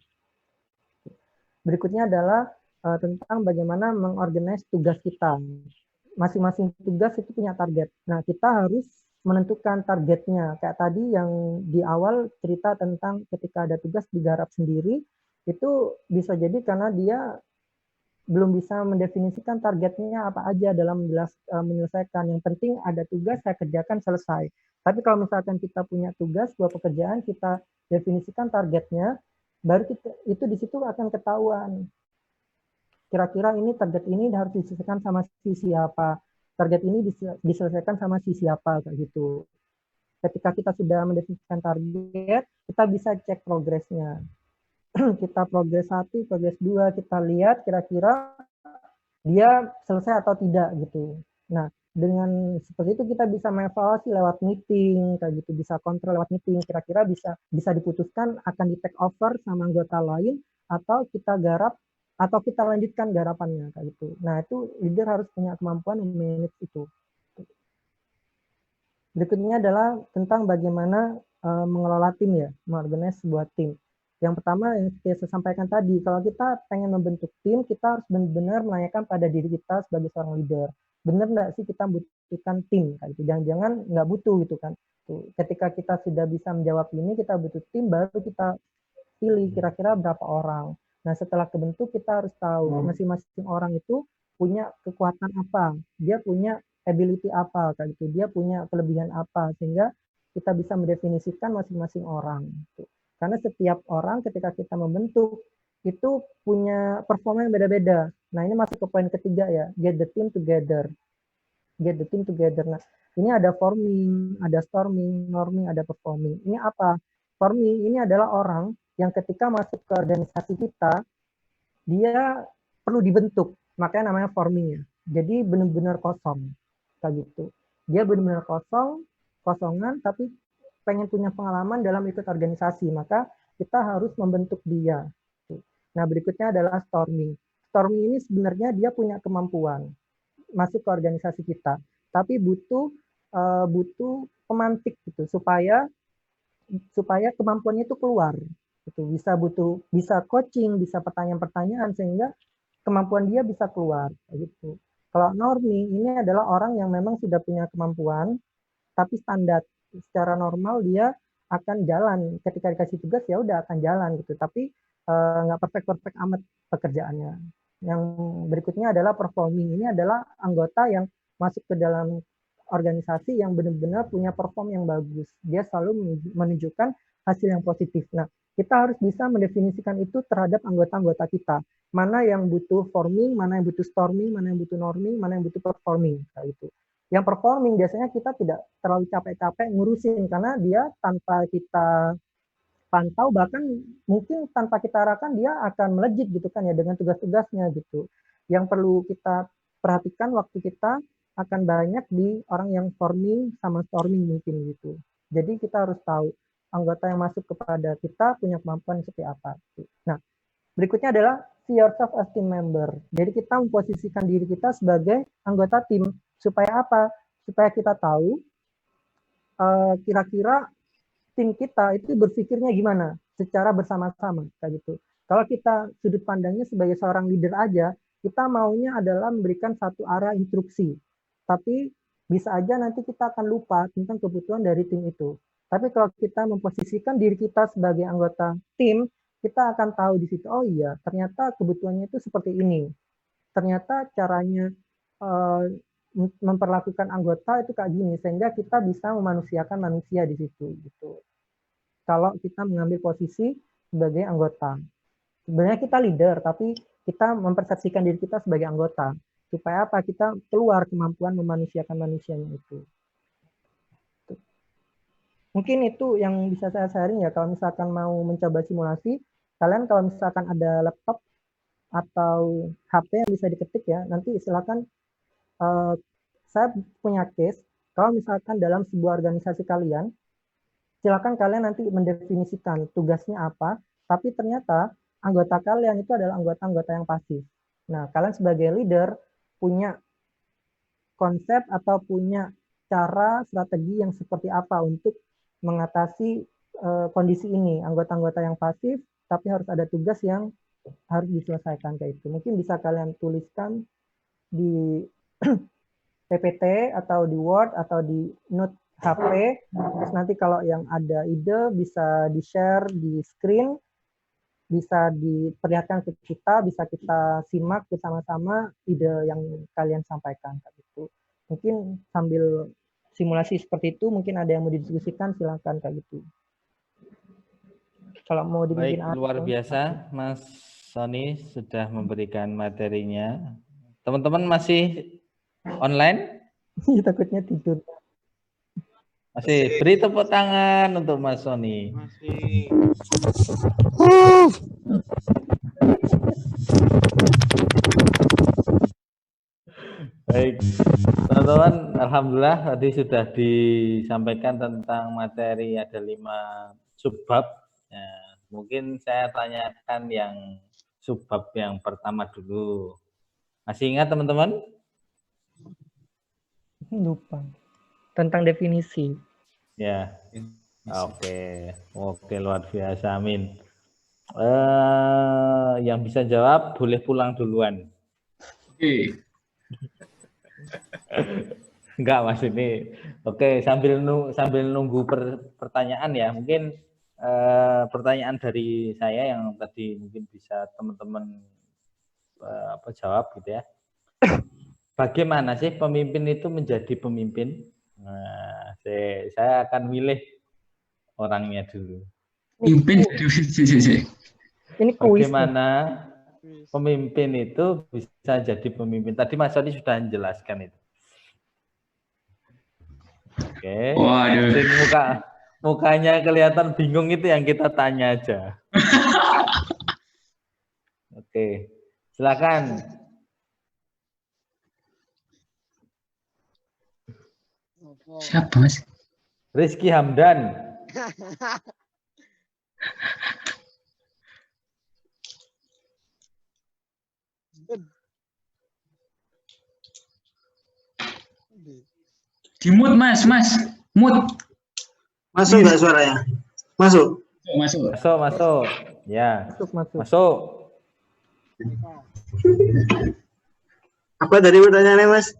Berikutnya adalah tentang bagaimana mengorganize tugas kita. Masing-masing tugas itu punya target. Nah, kita harus menentukan targetnya. Kayak tadi yang di awal cerita tentang ketika ada tugas digarap sendiri, itu bisa jadi karena dia belum bisa mendefinisikan targetnya apa aja dalam menyelesaikan. Yang penting ada tugas, saya kerjakan, selesai. Tapi kalau misalkan kita punya tugas, sebuah pekerjaan, kita definisikan targetnya, baru itu di situ akan ketahuan. Kira-kira ini target ini harus diselesaikan sama si siapa. Target ini diselesaikan sama si siapa, kayak gitu. Ketika kita sudah mendefinisikan target, kita bisa cek progresnya. Kita progres 1, progres 2, kita lihat kira-kira dia selesai atau tidak gitu. Nah, dengan seperti itu kita bisa mengevaluasi lewat meeting, kayak gitu, bisa kontrol lewat meeting, kira-kira bisa diputuskan akan di take over sama anggota lain atau kita garap atau kita lanjutkan garapannya, kayak gitu. Nah, itu leader harus punya kemampuan memanage itu. Berikutnya adalah tentang bagaimana mengelola tim ya, mengorganize sebuah tim. Yang pertama yang saya sampaikan tadi, kalau kita pengen membentuk tim, kita harus benar-benar menanyakan pada diri kita sebagai seorang leader. Benar nggak sih kita butuhkan tim? Kayak gitu. Jangan-jangan nggak butuh gitu kan. Ketika kita sudah bisa menjawab ini, kita butuh tim, baru kita pilih kira-kira berapa orang. Nah, setelah kebentuk kita harus tahu masing-masing orang itu punya kekuatan apa, dia punya ability apa, kayak gitu, dia punya kelebihan apa, sehingga kita bisa mendefinisikan masing-masing orang. Gitu. Karena setiap orang ketika kita membentuk itu punya performa yang beda-beda. Nah, ini masuk ke poin ketiga ya, get the team together. Get the team together. Nah, ini ada forming, ada storming, norming, ada performing. Ini apa? Forming ini adalah orang yang ketika masuk ke organisasi kita, dia perlu dibentuk. Makanya namanya forming ya. Jadi benar-benar kosong. Kayak gitu. Dia benar-benar kosongan, tapi pengen punya pengalaman dalam ikut organisasi, maka kita harus membentuk dia. Nah, berikutnya adalah storming. Storming ini sebenarnya dia punya kemampuan masuk ke organisasi kita, tapi butuh pemantik gitu supaya kemampuannya itu keluar. Gitu. Bisa coaching, bisa pertanyaan-pertanyaan sehingga kemampuan dia bisa keluar. Gitu. Kalau norming ini adalah orang yang memang sudah punya kemampuan, tapi standar secara normal dia akan jalan ketika dikasih tugas ya udah akan jalan gitu tapi nggak perfect amat pekerjaannya. Yang berikutnya adalah performing, ini adalah anggota yang masuk ke dalam organisasi yang benar-benar punya perform yang bagus, dia selalu menunjukkan hasil yang positif. Nah, kita harus bisa mendefinisikan itu terhadap anggota-anggota kita, mana yang butuh forming, mana yang butuh storming, mana yang butuh norming, mana yang butuh performing, kayak gitu. Yang performing biasanya kita tidak terlalu capek-capek ngurusin karena dia tanpa kita pantau, bahkan mungkin tanpa kita arahkan dia akan melejit gitu kan ya dengan tugas-tugasnya gitu. Yang perlu kita perhatikan waktu kita akan banyak di orang yang forming sama storming mungkin gitu. Jadi kita harus tahu anggota yang masuk kepada kita punya kemampuan seperti apa. Nah, berikutnya adalah see yourself as team member. Jadi kita memposisikan diri kita sebagai anggota tim. Supaya apa? Supaya kita tahu kira-kira tim kita itu berpikirnya gimana secara bersama-sama kayak gitu. Kalau kita sudut pandangnya sebagai seorang leader aja, kita maunya adalah memberikan satu arah instruksi. Tapi bisa aja nanti kita akan lupa tentang kebutuhan dari tim itu. Tapi kalau kita memposisikan diri kita sebagai anggota tim, kita akan tahu di situ, oh iya, ternyata kebutuhannya itu seperti ini. Ternyata caranya memperlakukan anggota itu kayak gini, sehingga kita bisa memanusiakan manusia di situ gitu. Kalau kita mengambil posisi sebagai anggota. Sebenarnya kita leader, tapi kita mempersepsikan diri kita sebagai anggota. Supaya apa? Kita keluar kemampuan memanusiakan manusianya itu. Mungkin itu yang bisa saya sharing ya, kalau misalkan mau mencoba simulasi, kalian kalau misalkan ada laptop atau HP yang bisa diketik ya, nanti silakan saya punya case, kalau misalkan dalam sebuah organisasi kalian, silakan kalian nanti mendefinisikan tugasnya apa, tapi ternyata anggota kalian itu adalah anggota-anggota yang pasif. Nah, kalian sebagai leader punya konsep atau punya cara, strategi yang seperti apa untuk mengatasi kondisi ini, anggota-anggota yang pasif, tapi harus ada tugas yang harus diselesaikan kayak itu. Mungkin bisa kalian tuliskan di PPT atau di Word atau di Note HP. Terus nanti kalau yang ada ide bisa di-share di screen. bisa diperlihatkan ke kita, bisa kita simak bersama-sama ide yang kalian sampaikan kayak gitu. Mungkin sambil simulasi seperti itu, mungkin ada yang mau didiskusikan, silakan kayak gitu. Kalau mau dibikin Baik, luar biasa Mas Sony sudah memberikan materinya. Teman-teman masih online? takutnya tidur. Masih. Beri tepuk tangan untuk Mas Sony. Masih. Baik, teman-teman, alhamdulillah tadi sudah disampaikan tentang materi ada 5 subbab. Ya, mungkin saya tanyakan yang subbab yang pertama dulu. Masih ingat teman-teman? Lupa. Tentang definisi. Ya. Oke, luar biasa, amin. Yang bisa jawab boleh pulang duluan. Oke. Enggak Mas ini. Oke, sambil nunggu pertanyaan ya. Mungkin pertanyaan dari saya yang tadi mungkin bisa teman-teman jawab gitu ya. Bagaimana sih pemimpin itu menjadi pemimpin? Nah, saya akan milih orangnya dulu. Pimpin. Ini kuis. Bagaimana pemimpin itu bisa jadi pemimpin? Tadi Mas Sony sudah menjelaskan itu. Oke. Waduh. Mukanya kelihatan bingung itu yang kita tanya aja. Oke. Silakan. Siapa Mas? Rizky Hamdan. Dimut Mas. Mut. Masuk nggak suaranya? Masuk. Masuk. Ya. Masuk. Apa tadi pertanyaannya, Mas?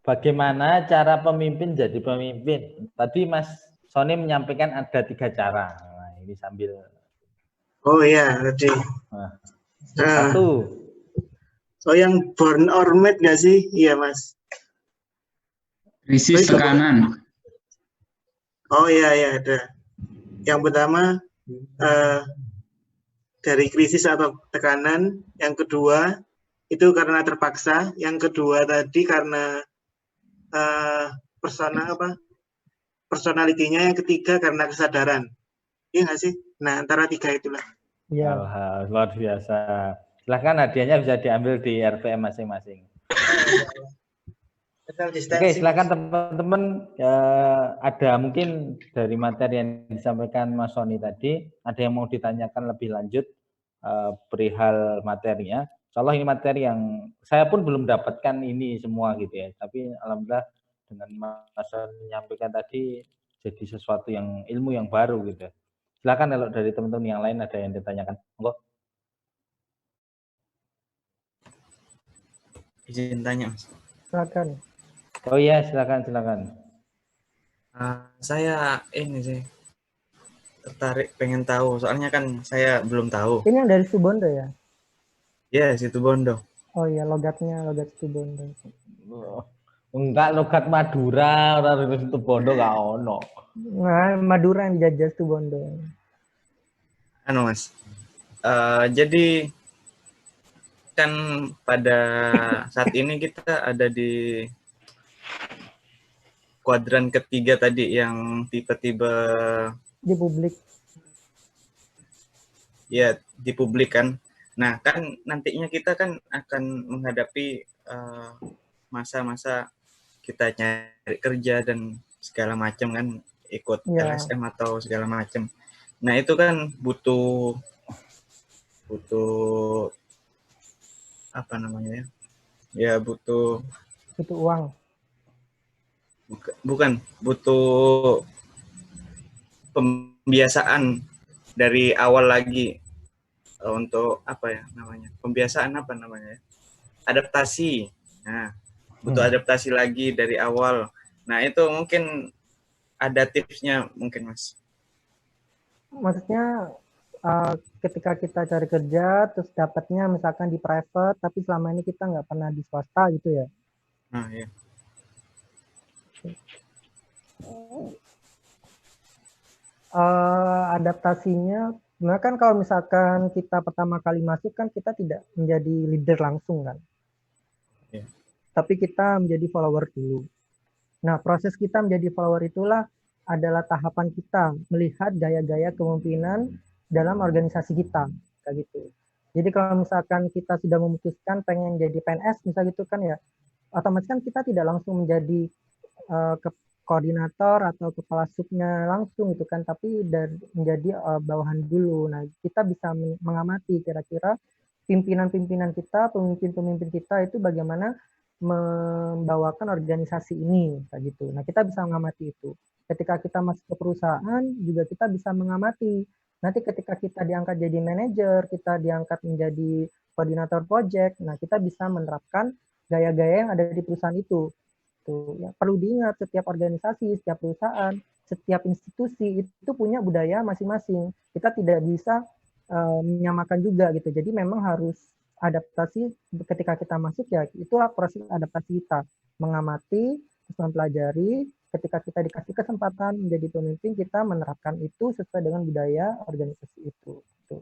Bagaimana cara pemimpin jadi pemimpin? Tadi Mas Sony menyampaikan ada 3 cara. Nah, ini sambil. Oh iya, tadi. Satu. Oh, yang born or made nggak sih? Iya, Mas. Krisis tekanan. Oh iya, ada. Yang pertama dari krisis atau tekanan. Yang kedua itu karena terpaksa. Yang kedua tadi karena personalitinya. Yang ketiga karena kesadaran. Iya nggak sih? Nah, antara 3 itulah. Ya. Luar biasa. Silahkan hadiahnya bisa diambil di RPM masing-masing. Oke, silakan teman-teman. Ada mungkin dari materi yang disampaikan Mas Sony tadi, ada yang mau ditanyakan lebih lanjut perihal materinya. Soalnya ini materi yang saya pun belum dapatkan ini semua gitu ya. Tapi alhamdulillah dengan Mas Sony menyampaikan tadi jadi sesuatu yang ilmu yang baru gitu. Silakan kalau dari teman-teman yang lain ada yang ditanyakan. Monggo. Izin tanya, Mas. Silakan. Oh iya, silakan. Saya ini sih tertarik pengen tahu, soalnya kan saya belum tahu. Ini yang dari Situbondo ya? Ya, Situbondo. Oh iya, logat Situbondo. Enggak, logat Madura, orang dari Situbondo enggak ono. Nah, Madura yang dijajah Situbondo. Mas. Jadi kan pada saat ini kita ada di kuadran ketiga tadi yang tiba-tiba di publik. Ya, di publik kan. Nah, kan nantinya kita kan akan menghadapi masa-masa kita nyari kerja dan segala macam kan, ikut LSM atau segala macam. Nah, itu kan butuh apa namanya ya? Ya butuh uang. Bukan, butuh pembiasaan dari awal lagi untuk apa ya namanya? Pembiasaan apa namanya? Adaptasi. Nah, butuh adaptasi lagi dari awal. Nah, itu mungkin ada tipsnya mungkin, Mas. Maksudnya ketika kita cari kerja terus dapatnya misalkan di private tapi selama ini kita nggak pernah di swasta gitu ya. Nah, ya. Adaptasinya, nah kan kalau misalkan kita pertama kali masuk kan kita tidak menjadi leader langsung kan, Iya. tapi kita menjadi follower dulu. Nah proses kita menjadi follower itulah adalah tahapan kita melihat gaya-gaya kepemimpinan dalam organisasi kita, kayak gitu. Jadi kalau misalkan kita sudah memutuskan pengen jadi PNS misal gitu kan ya, otomatis kan kita tidak langsung menjadi koordinator atau kepala subnya langsung gitu kan, tapi dari menjadi bawahan dulu. Nah, kita bisa mengamati kira-kira pimpinan-pimpinan kita, pemimpin-pemimpin kita itu bagaimana membawakan organisasi ini, kayak gitu. Nah, kita bisa mengamati itu. Ketika kita masuk ke perusahaan, juga kita bisa mengamati. Nanti ketika kita diangkat jadi manajer, kita diangkat menjadi koordinator project, nah kita bisa menerapkan gaya-gaya yang ada di perusahaan itu. Tuh, ya, perlu diingat setiap organisasi, setiap perusahaan, setiap institusi itu punya budaya masing-masing. Kita tidak bisa menyamakan juga gitu. Jadi memang harus adaptasi ketika kita masuk ya. Itulah proses adaptasi kita, mengamati, terus mempelajari. Ketika kita dikasih kesempatan menjadi pemimpin, kita menerapkan itu sesuai dengan budaya organisasi itu. Tuh.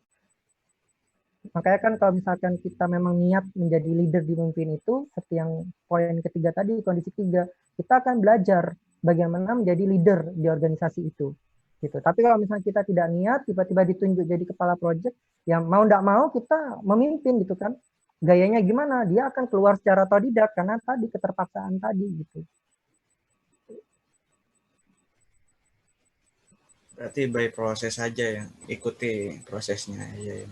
Makanya kan kalau misalkan kita memang niat menjadi leader di pemimpin itu, seperti yang poin ketiga tadi, kondisi 3, kita akan belajar bagaimana menjadi leader di organisasi itu. Gitu. Tapi kalau misalnya kita tidak niat, tiba-tiba ditunjuk jadi kepala project, ya mau tidak mau kita memimpin gitu kan. Gayanya gimana? Dia akan keluar secara otodidak karena tadi keterpaksaan tadi gitu. Berarti by proses saja ya, ikuti prosesnya. Iya, ya.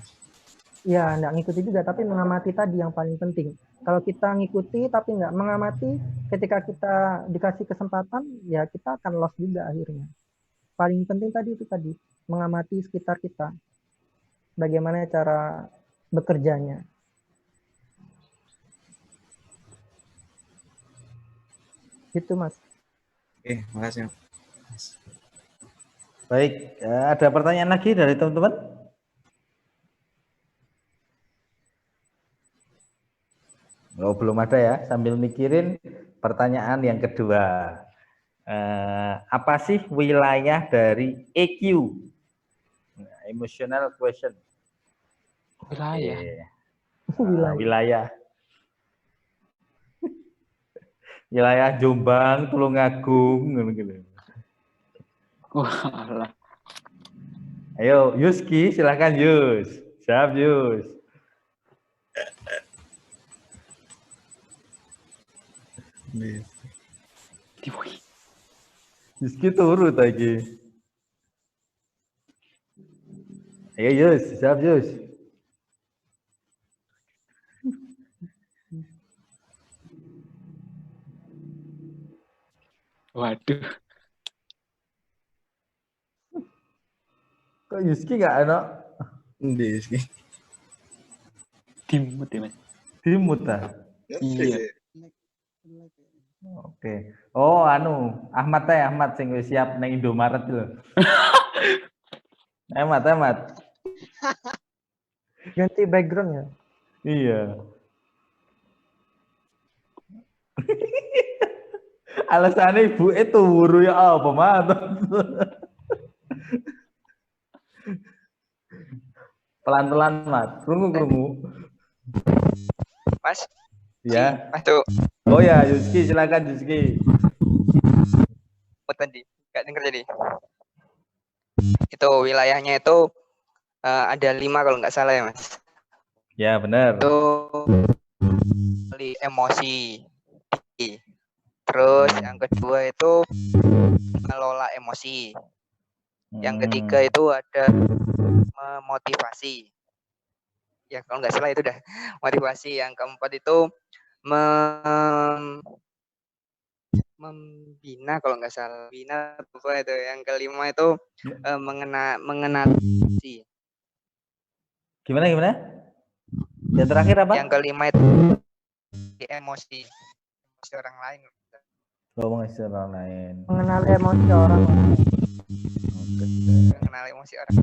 Ya, enggak ngikuti juga, tapi mengamati tadi yang paling penting. Kalau kita ngikuti tapi nggak mengamati, ketika kita dikasih kesempatan, ya kita akan lost juga akhirnya. Paling penting tadi itu tadi, mengamati sekitar kita. Bagaimana cara bekerjanya. Gitu, Mas. Oke, makasih. Baik, ada pertanyaan lagi dari teman-teman? Oh, belum ada ya, sambil mikirin pertanyaan yang kedua. Apa sih wilayah dari EQ? Emotional question. Wilayah. Wilayah. Wilayah Jombang, Tulungagung, gitu. Wah, Ayo, Yuski, silakan Yus. Siap, Yus. Yuski turut lagi. Ayo, Yus. Siap, Yus. waduh. Kok Yuski nggak ada? Yuski. Dimut ya, Mas. Dimut ah? Iya. Oke. Oh, Ahmad sing wis siap nang Indomaret lho. Ahmad. Ganti background ya. Iya. Alasannya ibu itu turu ya apa mah? Pelan-pelan, Mat. Krungu. Mas? Ya. Mas tuh. Oh ya, Yuski, silakan Yuski. Tadi, nggak denger jadi. Itu wilayahnya itu ada 5 kalau nggak salah ya, Mas. Ya, benar. Itu emosi. Terus yang kedua itu mengelola emosi. Yang ketiga itu ada memotivasi. Ya kalau nggak salah itu udah motivasi. Yang keempat itu membina kalau nggak salah. Bina apa itu? Yang kelima itu mengenali. Gimana? Yang terakhir apa? Yang kelima itu emosi orang lain. Emosi orang lain. Mengenal emosi orang lain. Mengenal emosi orang.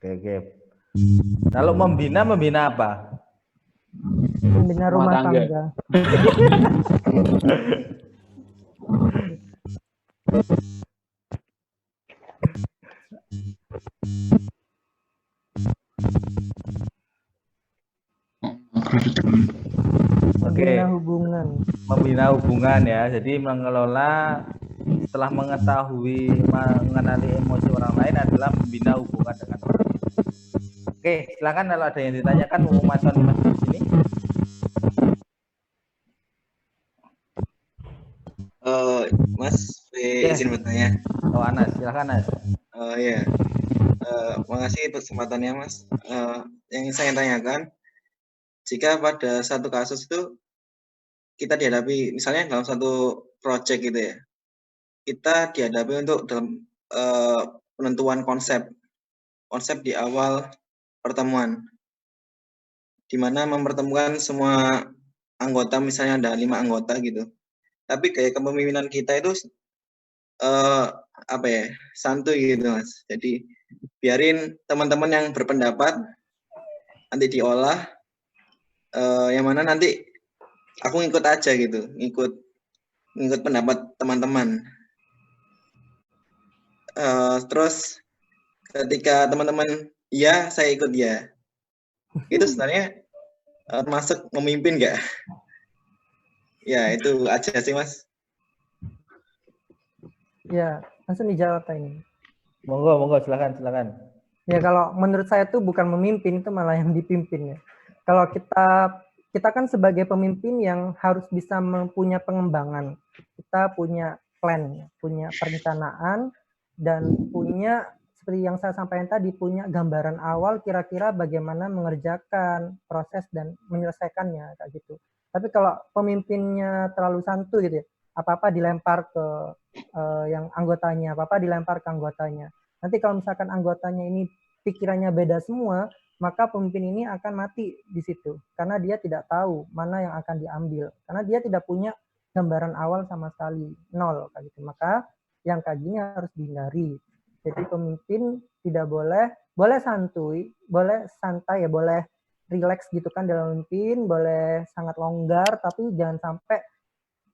Oke. Kalau membina apa? Membina rumah Rumah tangga. tangga. Membina hubungan. Membina hubungan ya. Jadi mengelola setelah mengetahui mengenali emosi orang lain adalah membina hubungan dengan orang lain. Oke, silakan kalau ada yang ditanyakan Mas Sony masih di sini. Mas, izin bertanya. Oh, Anas, silakan Anas. Ya, makasih kesempatannya Mas. Yang saya tanyakan, jika pada satu kasus itu kita dihadapi, misalnya dalam satu project gitu ya, kita dihadapi untuk dalam penentuan konsep di awal pertemuan, di mana mempertemukan semua anggota, misalnya ada 5 anggota gitu. Tapi kayak kepemimpinan kita itu apa ya, santuy gitu Mas. Jadi biarin teman-teman yang berpendapat nanti diolah, yang mana nanti aku ngikut aja gitu, ngikut pendapat teman-teman. Terus ketika teman-teman iya, saya ikut ya. Itu sebenarnya termasuk memimpin nggak? Ya, itu aja sih Mas. Ya, langsung dijawab ini. Monggo, silakan. Ya, kalau menurut saya itu bukan memimpin, itu malah yang dipimpin ya. Kalau kita kan sebagai pemimpin yang harus bisa mempunyai pengembangan. Kita punya plan, punya perencanaan, dan punya, seperti yang saya sampaikan tadi, punya gambaran awal kira-kira bagaimana mengerjakan proses dan menyelesaikannya kayak gitu. Tapi kalau pemimpinnya terlalu santuy gitu ya, apa-apa dilempar ke yang anggotanya, apa-apa dilempar ke anggotanya. Nanti kalau misalkan anggotanya ini pikirannya beda semua, maka pemimpin ini akan mati di situ. Karena dia tidak tahu mana yang akan diambil. Karena dia tidak punya gambaran awal sama sekali, nol kayak gitu. Maka yang kayak gini harus dihindari. Jadi pemimpin tidak boleh santuy, boleh santai ya, boleh relax gitu kan dalam memimpin, boleh sangat longgar, tapi jangan sampai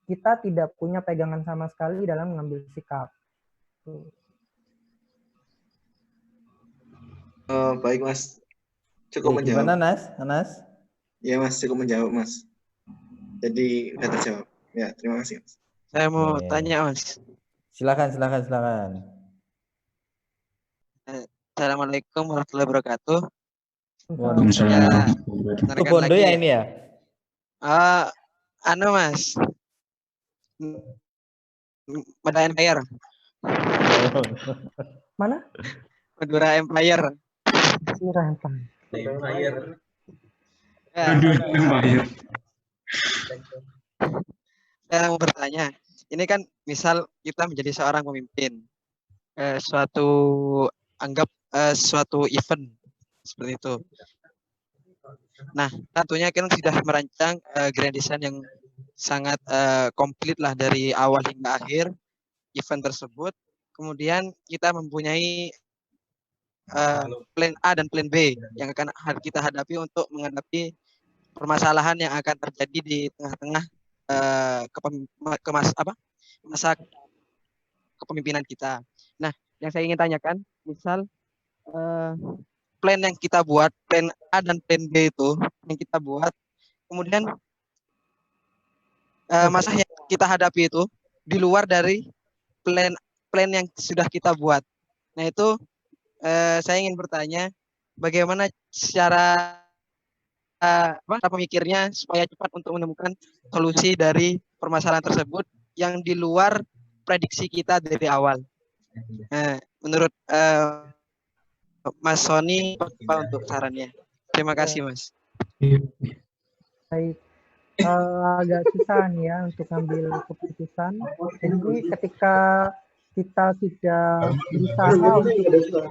kita tidak punya pegangan sama sekali dalam mengambil sikap. Baik Mas, cukup menjawab. Gimana Anas? Ya Mas, cukup menjawab Mas. Jadi udah terjawab. Ya, terima kasih Mas. Saya mau tanya Mas. Silakan. Assalamualaikum warahmatullahi wabarakatuh. Waalaikumsalam. Itu Bondo ya ini ya? Mas. Madura Empire. Mana? Madura Empire. Empire. Saya mau bertanya, ini kan misal kita menjadi seorang pemimpin, suatu event seperti itu. Nah, tentunya kan sudah merancang grand design yang sangat komplit lah dari awal hingga akhir event tersebut. Kemudian kita mempunyai plan A dan plan B yang akan kita hadapi untuk menghadapi permasalahan yang akan terjadi di tengah-tengah masa kepemimpinan kita. Nah, yang saya ingin tanyakan, misal plan yang kita buat, plan A dan plan B itu yang kita buat, kemudian masa yang kita hadapi itu di luar dari plan yang sudah kita buat. Nah, itu saya ingin bertanya, bagaimana cara pemikirnya supaya cepat untuk menemukan solusi dari permasalahan tersebut yang di luar prediksi kita dari awal. Menurut Mas Sony, apa untuk sarannya? Terima kasih, Mas. Baik, agak susah nih ya untuk ambil keputusan. Jadi ketika kita sudah berusaha untuk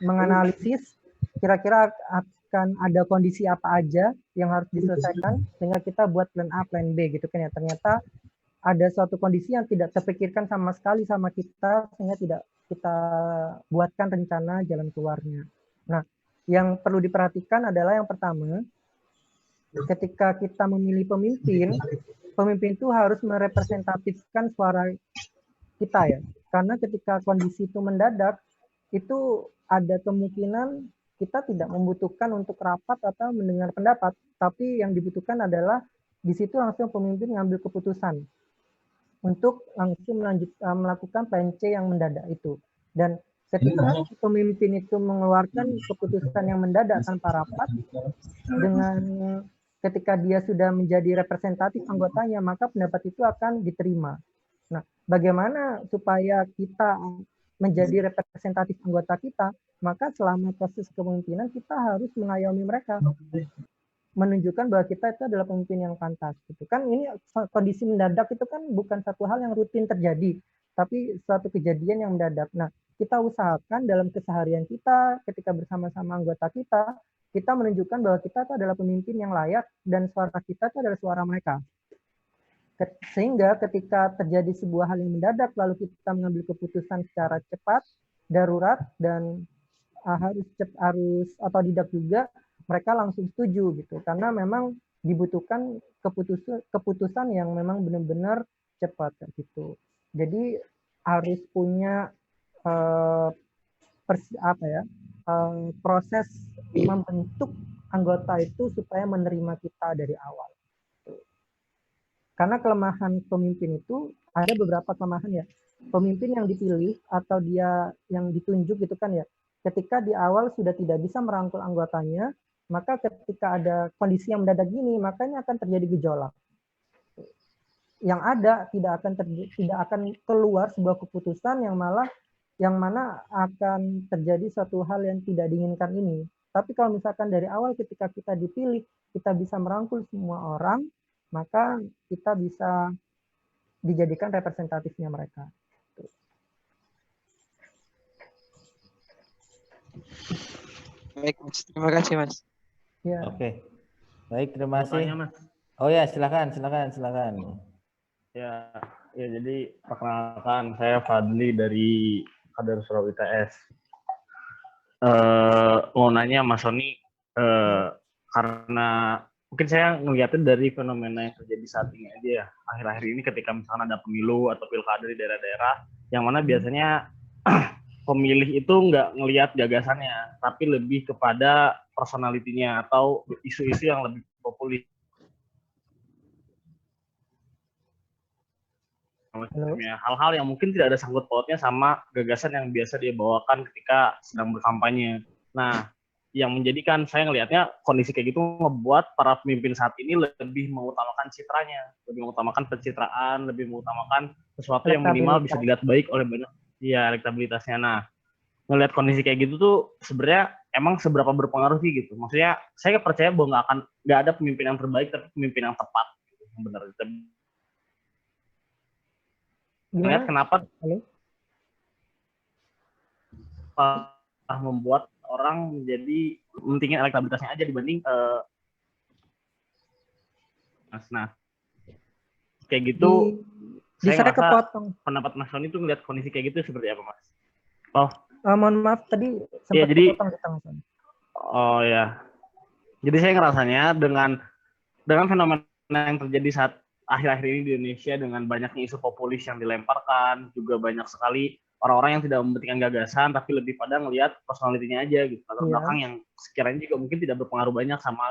menganalisis kira-kira akan ada kondisi apa aja yang harus diselesaikan, sehingga kita buat plan A, plan B gitu kan ya. Ternyata ada suatu kondisi yang tidak terpikirkan sama sekali sama kita, sehingga tidak kita buatkan rencana jalan keluarnya. Nah, yang perlu diperhatikan adalah yang pertama, ketika kita memilih pemimpin, pemimpin itu harus merepresentatifkan suara kita ya. Karena ketika kondisi itu mendadak, itu ada kemungkinan kita tidak membutuhkan untuk rapat atau mendengar pendapat, tapi yang dibutuhkan adalah di situ langsung pemimpin ngambil keputusan untuk langsung melakukan plan C yang mendadak itu. Dan ketika pemimpin itu mengeluarkan keputusan yang mendadak tanpa rapat, dengan ketika dia sudah menjadi representatif anggotanya, maka pendapat itu akan diterima. Nah, bagaimana supaya kita menjadi representatif anggota kita, maka selama proses kepemimpinan kita harus mengayomi mereka, menunjukkan bahwa kita itu adalah pemimpin yang pantas. Gitu kan, ini kondisi mendadak itu kan bukan satu hal yang rutin terjadi, tapi suatu kejadian yang mendadak. Nah, kita usahakan dalam keseharian kita, ketika bersama-sama anggota kita menunjukkan bahwa kita itu adalah pemimpin yang layak dan suara kita itu adalah suara mereka. Sehingga ketika terjadi sebuah hal yang mendadak, lalu kita mengambil keputusan secara cepat, darurat, dan harus otodidak juga, mereka langsung setuju gitu. Karena memang dibutuhkan keputusan yang memang benar-benar cepat gitu. Jadi harus punya proses membentuk anggota itu supaya menerima kita dari awal. Karena kelemahan pemimpin itu ada beberapa kelemahan ya. Pemimpin yang dipilih atau dia yang ditunjuk gitu kan ya, ketika di awal sudah tidak bisa merangkul anggotanya, maka ketika ada kondisi yang mendadak gini, makanya akan terjadi gejolak. Yang ada tidak akan keluar sebuah keputusan yang mana akan terjadi suatu hal yang tidak diinginkan ini. Tapi kalau misalkan dari awal ketika kita dipilih, kita bisa merangkul semua orang, maka kita bisa dijadikan representatifnya mereka. Baik, Mas. Terima kasih, Mas. Ya. Oke. Baik, terima kasih. Tanya, Mas. Oh ya, silakan. Ya, jadi perkenalkan saya Fadli dari Kader Surau ITS. Mau nanya Mas Sony, karena mungkin saya ngeliatnya dari fenomena yang terjadi saat ini aja ya, akhir-akhir ini ketika misalkan ada pemilu atau pilkada di daerah-daerah, yang mana biasanya pemilih itu nggak ngelihat gagasannya, tapi lebih kepada personalitinya atau isu-isu yang lebih populis. Hal-hal yang mungkin tidak ada sangkut pautnya sama gagasan yang biasa dia bawakan ketika sedang berkampanye. Nah, yang menjadikan saya ngelihatnya kondisi kayak gitu ngebuat para pemimpin saat ini lebih mengutamakan citranya, lebih mengutamakan pencitraan, lebih mengutamakan sesuatu yang minimal bisa dilihat baik oleh banyak, ya elektabilitasnya. Nah, ngelihat kondisi kayak gitu tuh sebenarnya emang seberapa berpengaruh sih gitu. Maksudnya saya percaya bahwa nggak ada pemimpin yang terbaik, tapi pemimpin yang tepat, gitu, yang benar. Lihat kenapa membuat orang menjadi mentingin elektabilitasnya aja dibanding nah kayak gitu. Saya ngerasa pendapat Mas Sony itu ngeliat kondisi kayak gitu seperti apa, Mas? Mohon maaf tadi sempat kepotong. Oh ya, jadi saya ngerasanya dengan fenomena yang terjadi saat akhir-akhir ini di Indonesia, dengan banyaknya isu populis yang dilemparkan, juga banyak sekali orang-orang yang tidak mementingkan gagasan, tapi lebih pada ngelihat personalitinya aja gitu, latar belakang yang sekiranya juga mungkin tidak berpengaruh banyak sama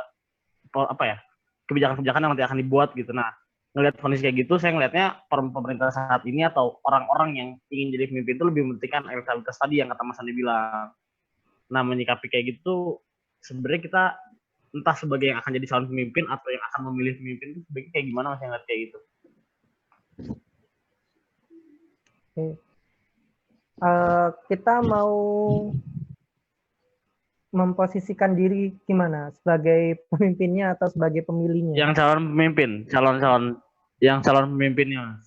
kebijakan-kebijakan yang nanti akan dibuat gitu. Nah, ngelihat kondisi kayak gitu, saya ngelihatnya pemerintah saat ini atau orang-orang yang ingin jadi pemimpin itu lebih mementingkan elektabilitas tadi yang kata Mas Andi bilang. Nah, menyikapi kayak gitu, sebenarnya kita entah sebagai yang akan jadi calon pemimpin atau yang akan memilih pemimpin itu sebaiknya kayak gimana Mas yang ngeliat kayak gitu? Kita mau memposisikan diri gimana, sebagai pemimpinnya atau sebagai pemilihnya? Yang calon pemimpin, calon pemimpinnya.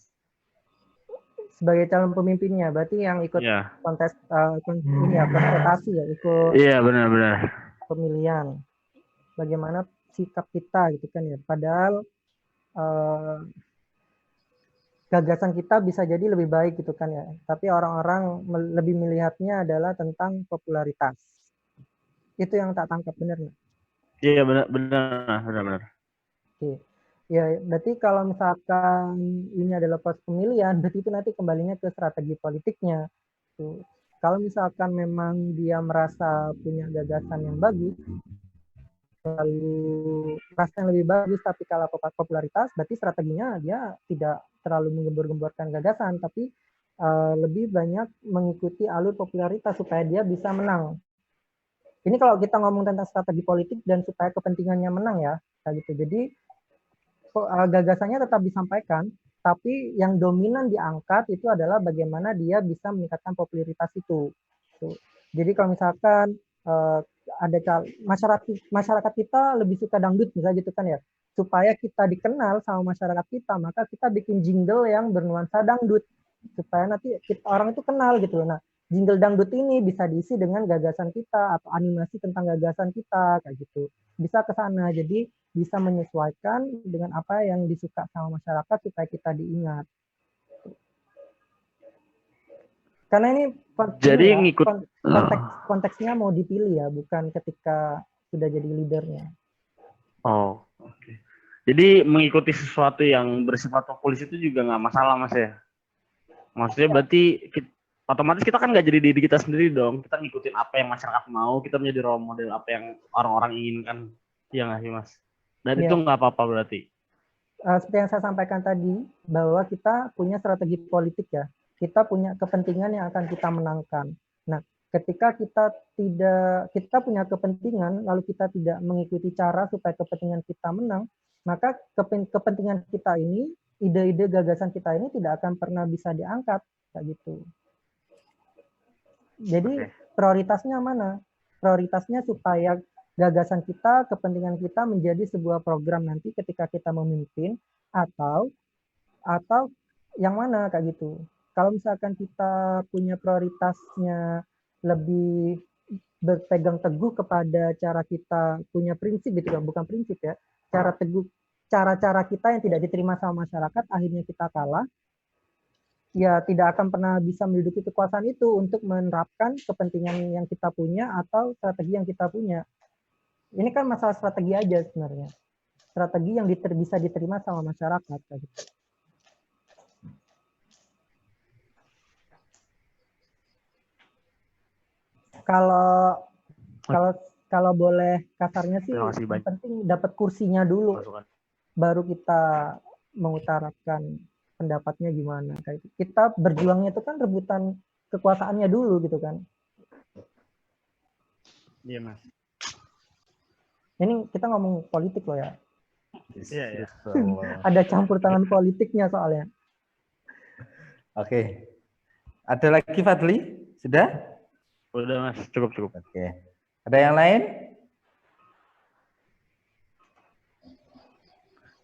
Sebagai calon pemimpinnya, berarti yang ikut kontestasi ya, ikut. Iya, benar-benar. Pemilihan. Bagaimana sikap kita gitu kan ya. Padahal gagasan kita bisa jadi lebih baik gitu kan ya. Tapi orang-orang lebih melihatnya adalah tentang popularitas. Itu yang tak tangkap, benar nggak? Iya, benar. Oke. Ya, berarti kalau misalkan ini adalah proses pemilihan, berarti itu nanti kembalinya ke strategi politiknya. Tuh. Kalau misalkan memang dia merasa punya gagasan yang bagus, lalu merasa yang lebih bagus tapi kalah popularitas, berarti strateginya dia tidak terlalu menggembor-gemborkan gagasan, tapi lebih banyak mengikuti alur popularitas supaya dia bisa menang. Ini kalau kita ngomong tentang strategi politik dan supaya kepentingannya menang ya, kayak gitu. Jadi gagasannya tetap disampaikan, tapi yang dominan diangkat itu adalah bagaimana dia bisa meningkatkan popularitas itu. Jadi kalau misalkan ada masyarakat kita lebih suka dangdut misalnya gitu kan ya, supaya kita dikenal sama masyarakat kita, maka kita bikin jingle yang bernuansa dangdut supaya nanti orang itu kenal gitu. Nah, jingle dangdut ini bisa diisi dengan gagasan kita atau animasi tentang gagasan kita kayak gitu. Bisa ke sana. Jadi bisa menyesuaikan dengan apa yang disuka sama masyarakat supaya kita diingat. Karena ini Jadi ya, ngikut konteksnya mau dipilih ya, bukan ketika sudah jadi leadernya. Oh, oke. Jadi mengikuti sesuatu yang bersifat populis itu juga nggak masalah, Mas ya? Maksudnya berarti otomatis kita kan nggak jadi diri kita sendiri dong. Kita ngikutin apa yang masyarakat mau, kita menjadi role model apa yang orang-orang inginkan. Iya nggak sih, Mas? Dan itu nggak apa-apa berarti. Seperti yang saya sampaikan tadi, bahwa kita punya strategi politik ya. Kita punya kepentingan yang akan kita menangkan. Nah, ketika kita punya kepentingan, lalu kita tidak mengikuti cara supaya kepentingan kita menang, maka kepentingan kita ini, ide-ide gagasan kita ini tidak akan pernah bisa diangkat, kayak gitu. Jadi prioritasnya mana? Prioritasnya supaya gagasan kita, kepentingan kita menjadi sebuah program nanti ketika kita memimpin, atau yang mana kayak gitu. Kalau misalkan kita punya prioritasnya lebih berpegang teguh kepada cara kita punya prinsip gitu kan, bukan prinsip ya, cara-cara kita yang tidak diterima sama masyarakat, akhirnya kita kalah, ya tidak akan pernah bisa menduduki kekuasaan itu untuk menerapkan kepentingan yang kita punya atau strategi yang kita punya. Ini kan masalah strategi aja sebenarnya. Strategi yang bisa diterima sama masyarakat. Gitu. Kalau boleh kasarnya sih, yang penting dapat kursinya dulu, baru kita mengutarakan pendapatnya gimana. Kayak kita berjuangnya itu kan rebutan kekuasaannya dulu gitu kan. Iya, Mas. Ini kita ngomong politik loh ya. Iya. Ada campur tangan politiknya soalnya. Oke. Ada lagi Fadli? Sudah? Udah, Mas. Cukup. Oke. Ada yang lain?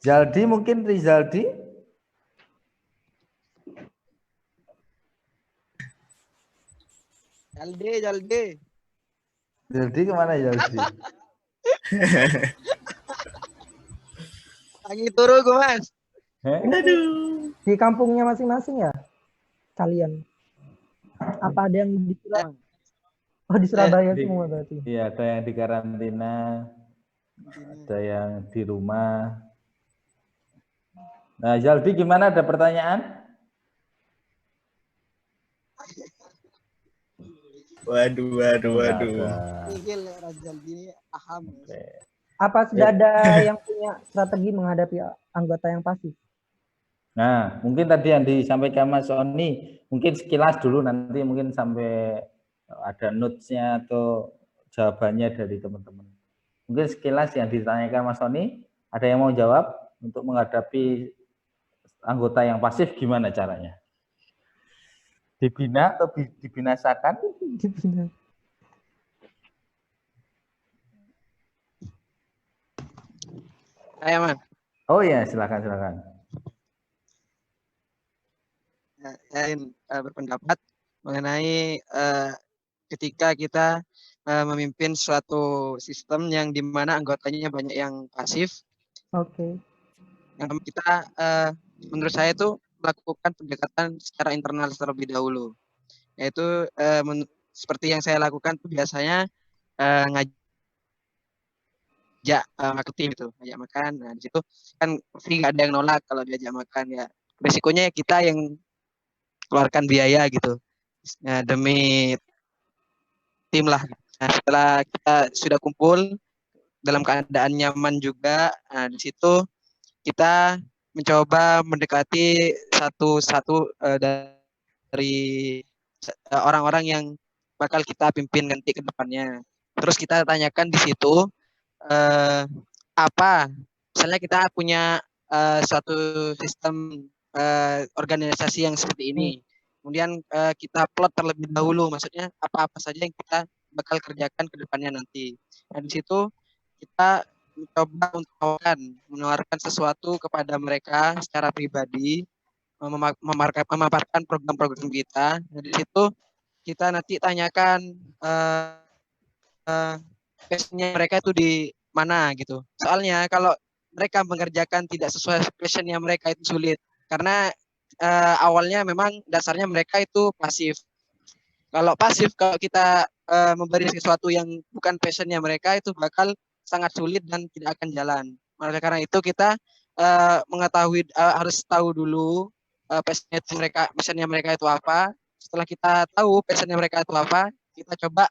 Zaldi mungkin, Rizaldi? Jaldi. Zaldi kemana Zaldi? Lagi turu gue, Mas. Aduh. Di kampungnya masing-masing ya? Kalian? Apa ada yang di Surabaya? Oh, di Surabaya semua berarti. Iya, ada yang di karantina, ada yang di rumah. Nah, Zaldi gimana? Ada pertanyaan? Waduh. Apa sudah ada yang punya strategi menghadapi anggota yang pasif? Nah, mungkin tadi yang disampaikan Mas Oni, mungkin sekilas dulu, nanti mungkin sampai ada notes-nya atau jawabannya dari teman-teman. Mungkin sekilas yang ditanyakan Mas Oni, ada yang mau jawab untuk menghadapi anggota yang pasif gimana caranya? Dibina atau dibinasakan? Dibina. Ayo, Man. Oh ya, silakan. Saya berpendapat mengenai ketika kita memimpin suatu sistem yang dimana anggotanya banyak yang pasif. Oke. Yang kita, menurut saya itu melakukan pendekatan secara internal terlebih dahulu. Yaitu seperti yang saya lakukan tuh biasanya ngajak ajak ke tim itu, ajak makan. Nah, di situ kan pasti nggak ada yang nolak kalau diajak makan ya. Resikonya ya kita yang keluarkan biaya gitu. Nah, demi tim lah. Nah, setelah kita sudah kumpul dalam keadaan nyaman juga, nah, di situ kita mencoba mendekati satu-satu dari orang-orang yang bakal kita pimpin nanti ke depannya. Terus kita tanyakan di situ apa, misalnya kita punya suatu sistem organisasi yang seperti ini. Kemudian kita plot terlebih dahulu, maksudnya apa-apa saja yang kita bakal kerjakan ke depannya nanti. Nah, di situ kita mencoba untuk menawarkan sesuatu kepada mereka secara pribadi, memaparkan program-program kita. Nah, di situ kita nanti tanyakan passionnya mereka itu di mana gitu. Soalnya kalau mereka mengerjakan tidak sesuai passionnya mereka itu sulit. Karena awalnya memang dasarnya mereka itu pasif. Kalau pasif, kalau kita memberi sesuatu yang bukan passionnya mereka, itu bakal sangat sulit dan tidak akan jalan. Maka karena itu kita mengetahui, harus tahu dulu passionnya mereka itu apa. Setelah kita tahu passionnya mereka itu apa, kita coba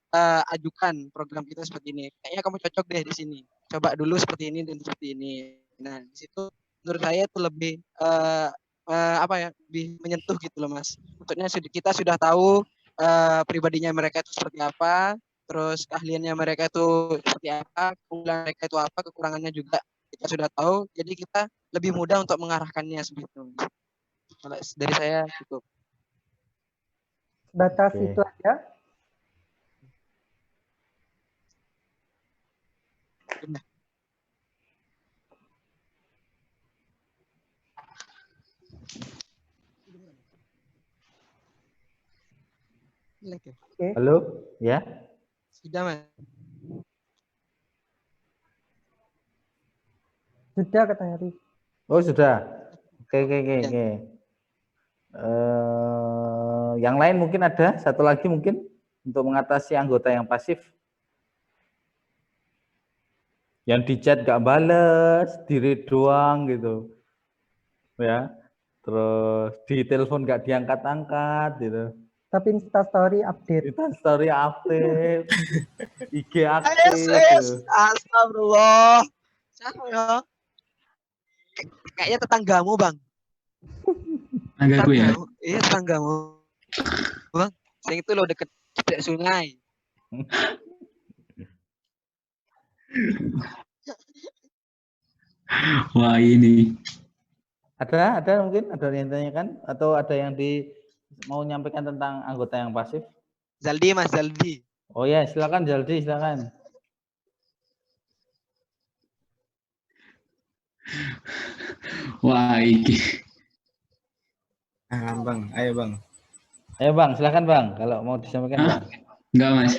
ajukan program kita seperti ini. Kayaknya kamu cocok deh di sini. Coba dulu seperti ini dan seperti ini. Nah, di situ menurut saya itu lebih apa ya, lebih menyentuh gitu loh, Mas. Maksudnya kita sudah tahu pribadinya mereka itu seperti apa, terus keahliannya mereka itu seperti apa, keunggulan mereka itu apa, kekurangannya juga kita sudah tahu. Jadi kita lebih mudah untuk mengarahkannya seperti itu. Kalau dari saya cukup. Batas itu aja. Halo, ya? Sudah, Mas. Sudah katanya Ri. Oh, sudah. Oke. Yang lain mungkin ada satu lagi mungkin untuk mengatasi anggota yang pasif. Yang di chat gak bales, di read doang gitu. Ya. Terus di telepon gak diangkat-angkat gitu. Tapi Instastory update. Instastory update. IG aktif. Gitu. Astagfirullah. Siapa ya? Kayaknya tetanggamu, Bang. Tetanggaku ya? Iya, tetanggamu. Bang, yang itu loh deket sungai. Wah, ini. Ada mungkin ada yang tanyakan atau ada yang mau menyampaikan tentang anggota yang pasif? Zaldi, Mas Zaldi. Oh ya, silakan Zaldi, silakan. Wah, iki. Bang, ayo Bang. Ayo Bang, silakan Bang kalau mau disampaikan Bang. Enggak, Mas.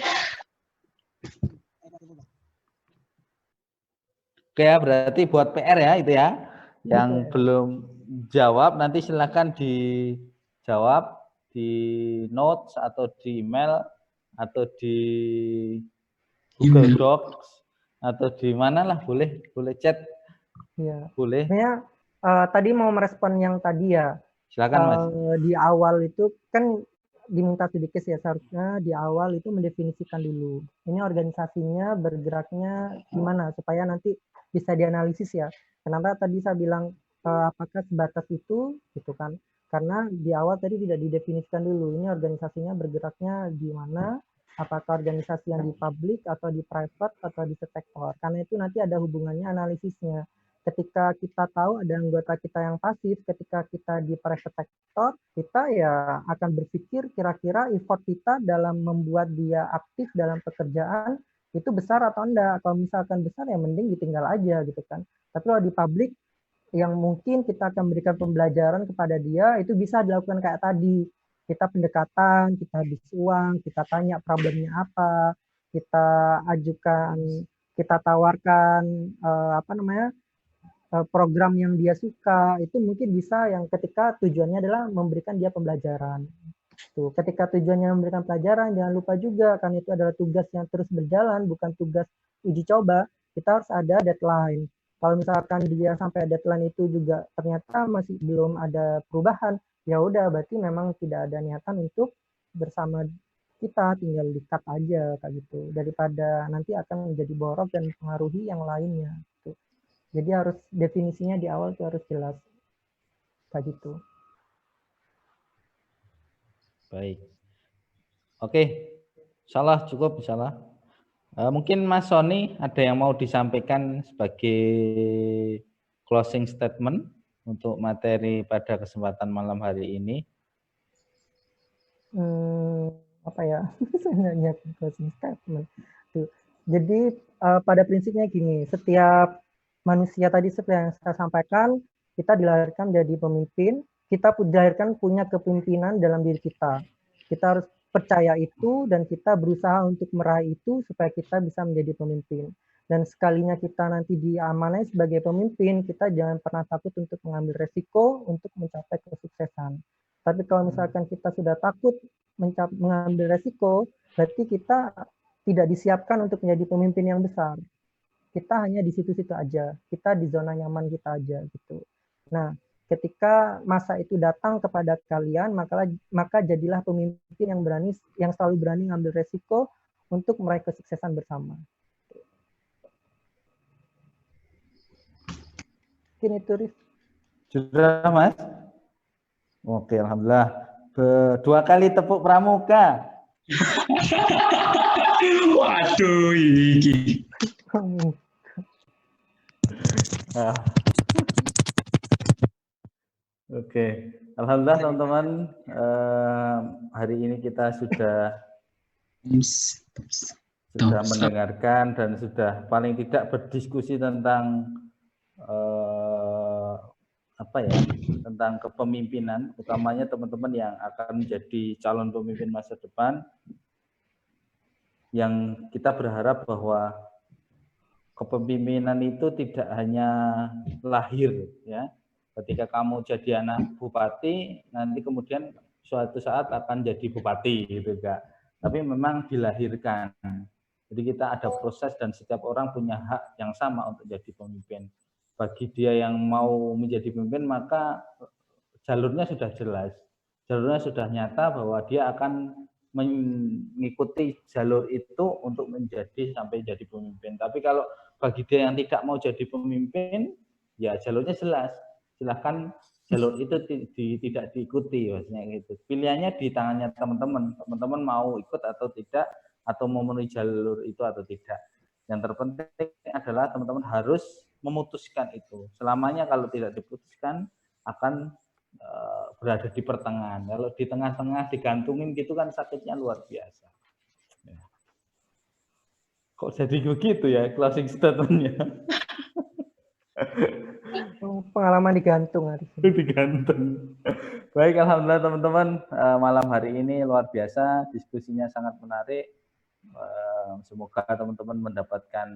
Oke ya, berarti buat PR ya itu ya. Yang belum jawab nanti silakan dijawab di notes atau di email atau di Google Docs atau di mana lah, boleh chat. Iya. Boleh. Sebenarnya tadi mau merespon yang tadi ya. Silakan Mas. Di awal itu kan diminta sedikit ya, seharusnya di awal itu mendefinisikan dulu. Ini organisasinya bergeraknya gimana supaya nanti bisa dianalisis ya. Kenapa tadi saya bilang apakah sebatas itu gitu kan? Karena di awal tadi tidak didefinisikan dulu. Ini organisasinya bergeraknya di mana? Apakah organisasi yang di publik atau di private atau di sektor? Karena itu nanti ada hubungannya analisisnya. Ketika kita tahu ada anggota kita yang pasif, ketika kita di private sector, kita ya akan berpikir kira-kira effort kita dalam membuat dia aktif dalam pekerjaan itu besar atau enggak. Kalau misalkan besar ya mending ditinggal aja gitu kan. Tapi kalau di publik yang mungkin kita akan berikan pembelajaran kepada dia, itu bisa dilakukan kayak tadi. Kita pendekatan, kita habis uang, kita tanya problemnya apa, kita ajukan, kita tawarkan program yang dia suka, itu mungkin bisa yang ketika tujuannya adalah memberikan dia pembelajaran. Tuh, ketika tujuannya memberikan pelajaran, jangan lupa juga kan itu adalah tugas yang terus berjalan, bukan tugas uji coba. kita harus ada deadline. Kalau misalkan dia sampai deadline itu juga ternyata masih belum ada perubahan, ya udah berarti memang tidak ada niatan untuk bersama kita, tinggal di-cut aja kayak gitu. Daripada nanti akan menjadi borok dan mempengaruhi yang lainnya. Gitu. Jadi harus definisinya di awal itu harus jelas kayak gitu. Baik. Oke, salah cukup salah. Mungkin Mas Sony ada yang mau disampaikan sebagai closing statement untuk materi pada kesempatan malam hari ini. Apa ya? Sebenarnya closing statement. Tuh. Jadi pada prinsipnya gini, setiap manusia tadi seperti yang saya sampaikan, kita dilahirkan jadi pemimpin, kita dilahirkan punya kepemimpinan dalam diri kita. Kita harus percaya itu dan kita berusaha untuk meraih itu supaya kita bisa menjadi pemimpin. Dan sekalinya kita nanti diamanai sebagai pemimpin, kita jangan pernah takut untuk mengambil resiko untuk mencapai kesuksesan. Tapi kalau misalkan kita sudah takut mengambil resiko, berarti kita tidak disiapkan untuk menjadi pemimpin yang besar. Kita hanya di situ-situ aja, kita di zona nyaman kita aja gitu. Nah, ketika masa itu datang kepada kalian, maka jadilah pemimpin yang selalu berani ngambil resiko untuk meraih kesuksesan bersama. Mungkin itu, Rif. Sudah, Mas? Oke, alhamdulillah. 2 kali tepuk pramuka. Waduh, iki. Oke, alhamdulillah teman-teman, hari ini kita sudah mendengarkan dan sudah paling tidak berdiskusi tentang tentang kepemimpinan, utamanya teman-teman yang akan menjadi calon pemimpin masa depan, yang kita berharap bahwa kepemimpinan itu tidak hanya lahir, ya. Ketika kamu jadi anak bupati, nanti kemudian suatu saat akan jadi bupati, gitu Kak. Tapi memang dilahirkan. Jadi kita ada proses dan setiap orang punya hak yang sama untuk jadi pemimpin. Bagi dia yang mau menjadi pemimpin, maka jalurnya sudah jelas. Jalurnya sudah nyata bahwa dia akan mengikuti jalur itu untuk sampai jadi pemimpin. Tapi kalau bagi dia yang tidak mau jadi pemimpin, ya jalurnya jelas. Silahkan jalur itu tidak diikuti, maksudnya gitu. Pilihannya di tangannya teman-teman. Teman-teman mau ikut atau tidak, atau memenuhi jalur itu atau tidak. Yang terpenting adalah teman-teman harus memutuskan itu. Selamanya kalau tidak diputuskan akan berada di pertengahan. Kalau di tengah-tengah digantungin gitu kan sakitnya luar biasa. Ya. Kok jadi begitu ya closing statement-nya? Pengalaman digantung. Digantung. Baik, alhamdulillah teman-teman, malam hari ini luar biasa, diskusinya sangat menarik. Semoga teman-teman mendapatkan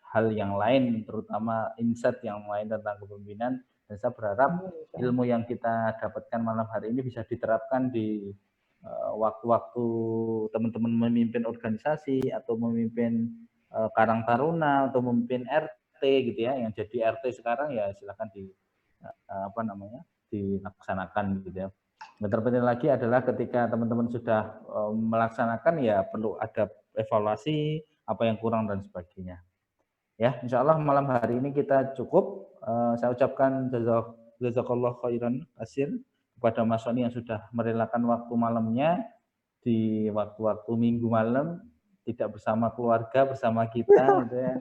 hal yang lain, terutama insight yang lain tentang kepemimpinan. Dan saya berharap ilmu yang kita dapatkan malam hari ini bisa diterapkan di waktu-waktu teman-teman memimpin organisasi atau memimpin Karang Taruna atau memimpin RT gitu ya. Yang jadi RT sekarang ya silakan dilaksanakan gitu ya. Yang terpenting lagi adalah ketika teman-teman sudah melaksanakan ya perlu ada evaluasi apa yang kurang dan sebagainya. Ya, insya Allah malam hari ini kita cukup. Saya ucapkan jazakallah khairan kasir kepada Mas Sony yang sudah merelakan waktu malamnya di waktu-waktu minggu malam tidak bersama keluarga, bersama kita gitu ya.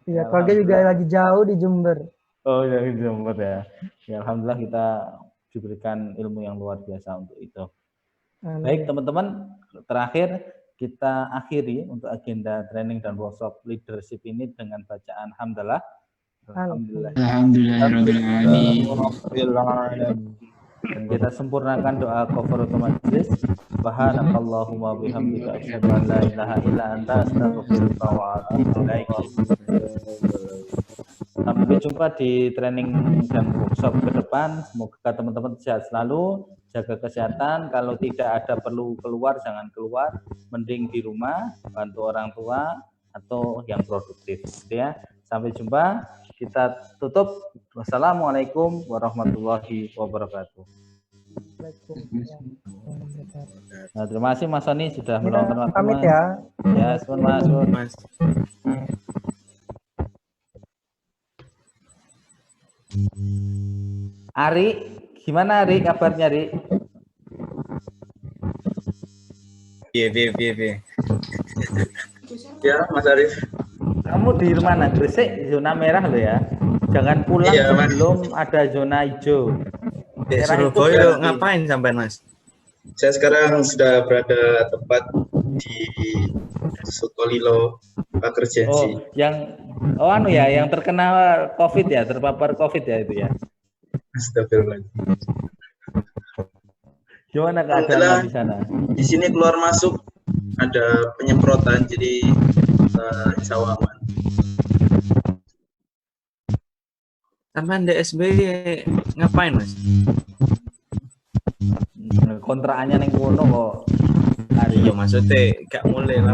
Iya, keluarga juga lagi jauh di Jember. Oh ya, di Jember ya. Ya alhamdulillah kita diberikan ilmu yang luar biasa untuk itu. Baik teman-teman, terakhir kita akhiri untuk agenda training dan workshop leadership ini dengan bacaan hamdalah. Alhamdulillahirrahmanirrahim. Dan kita sempurnakan doa kafaratul majlis. Subhanakallahumma bihamdika asyhadu an la ilaha illa anta astaghfiruka wa atubu ilaik. Sampai jumpa di training dan workshop ke depan. Semoga teman-teman sehat selalu, jaga kesehatan. Kalau tidak ada perlu keluar, jangan keluar. Mending di rumah, bantu orang tua, atau yang produktif. Gitu ya. Sampai jumpa. Kita tutup. Wassalamualaikum warahmatullahi wabarakatuh. Nah, terima kasih Mas Soni sudah meluangkan waktu. Pamit ya. Ya, suun Mas. Ari, gimana Ari kabarnya Ari? Iya. Ya, Mas Arif. Kamu di mana? Gresik zona merah lo ya. Jangan pulang sebelum ada zona hijau. Surabaya ngapain sampai Mas? Saya sekarang sudah berada tepat di Sukolilo, Pakerjensi. Yang terkena COVID ya, terpapar COVID ya itu ya. Astagfirullah. Gimana keadaan di sana? Di sini keluar masuk ada penyemprotan, jadi insya Allah aman. Sampai DSB ngapain Mas? Kontrakannya neng kono kok. Iya maksudnya gak mulai lah.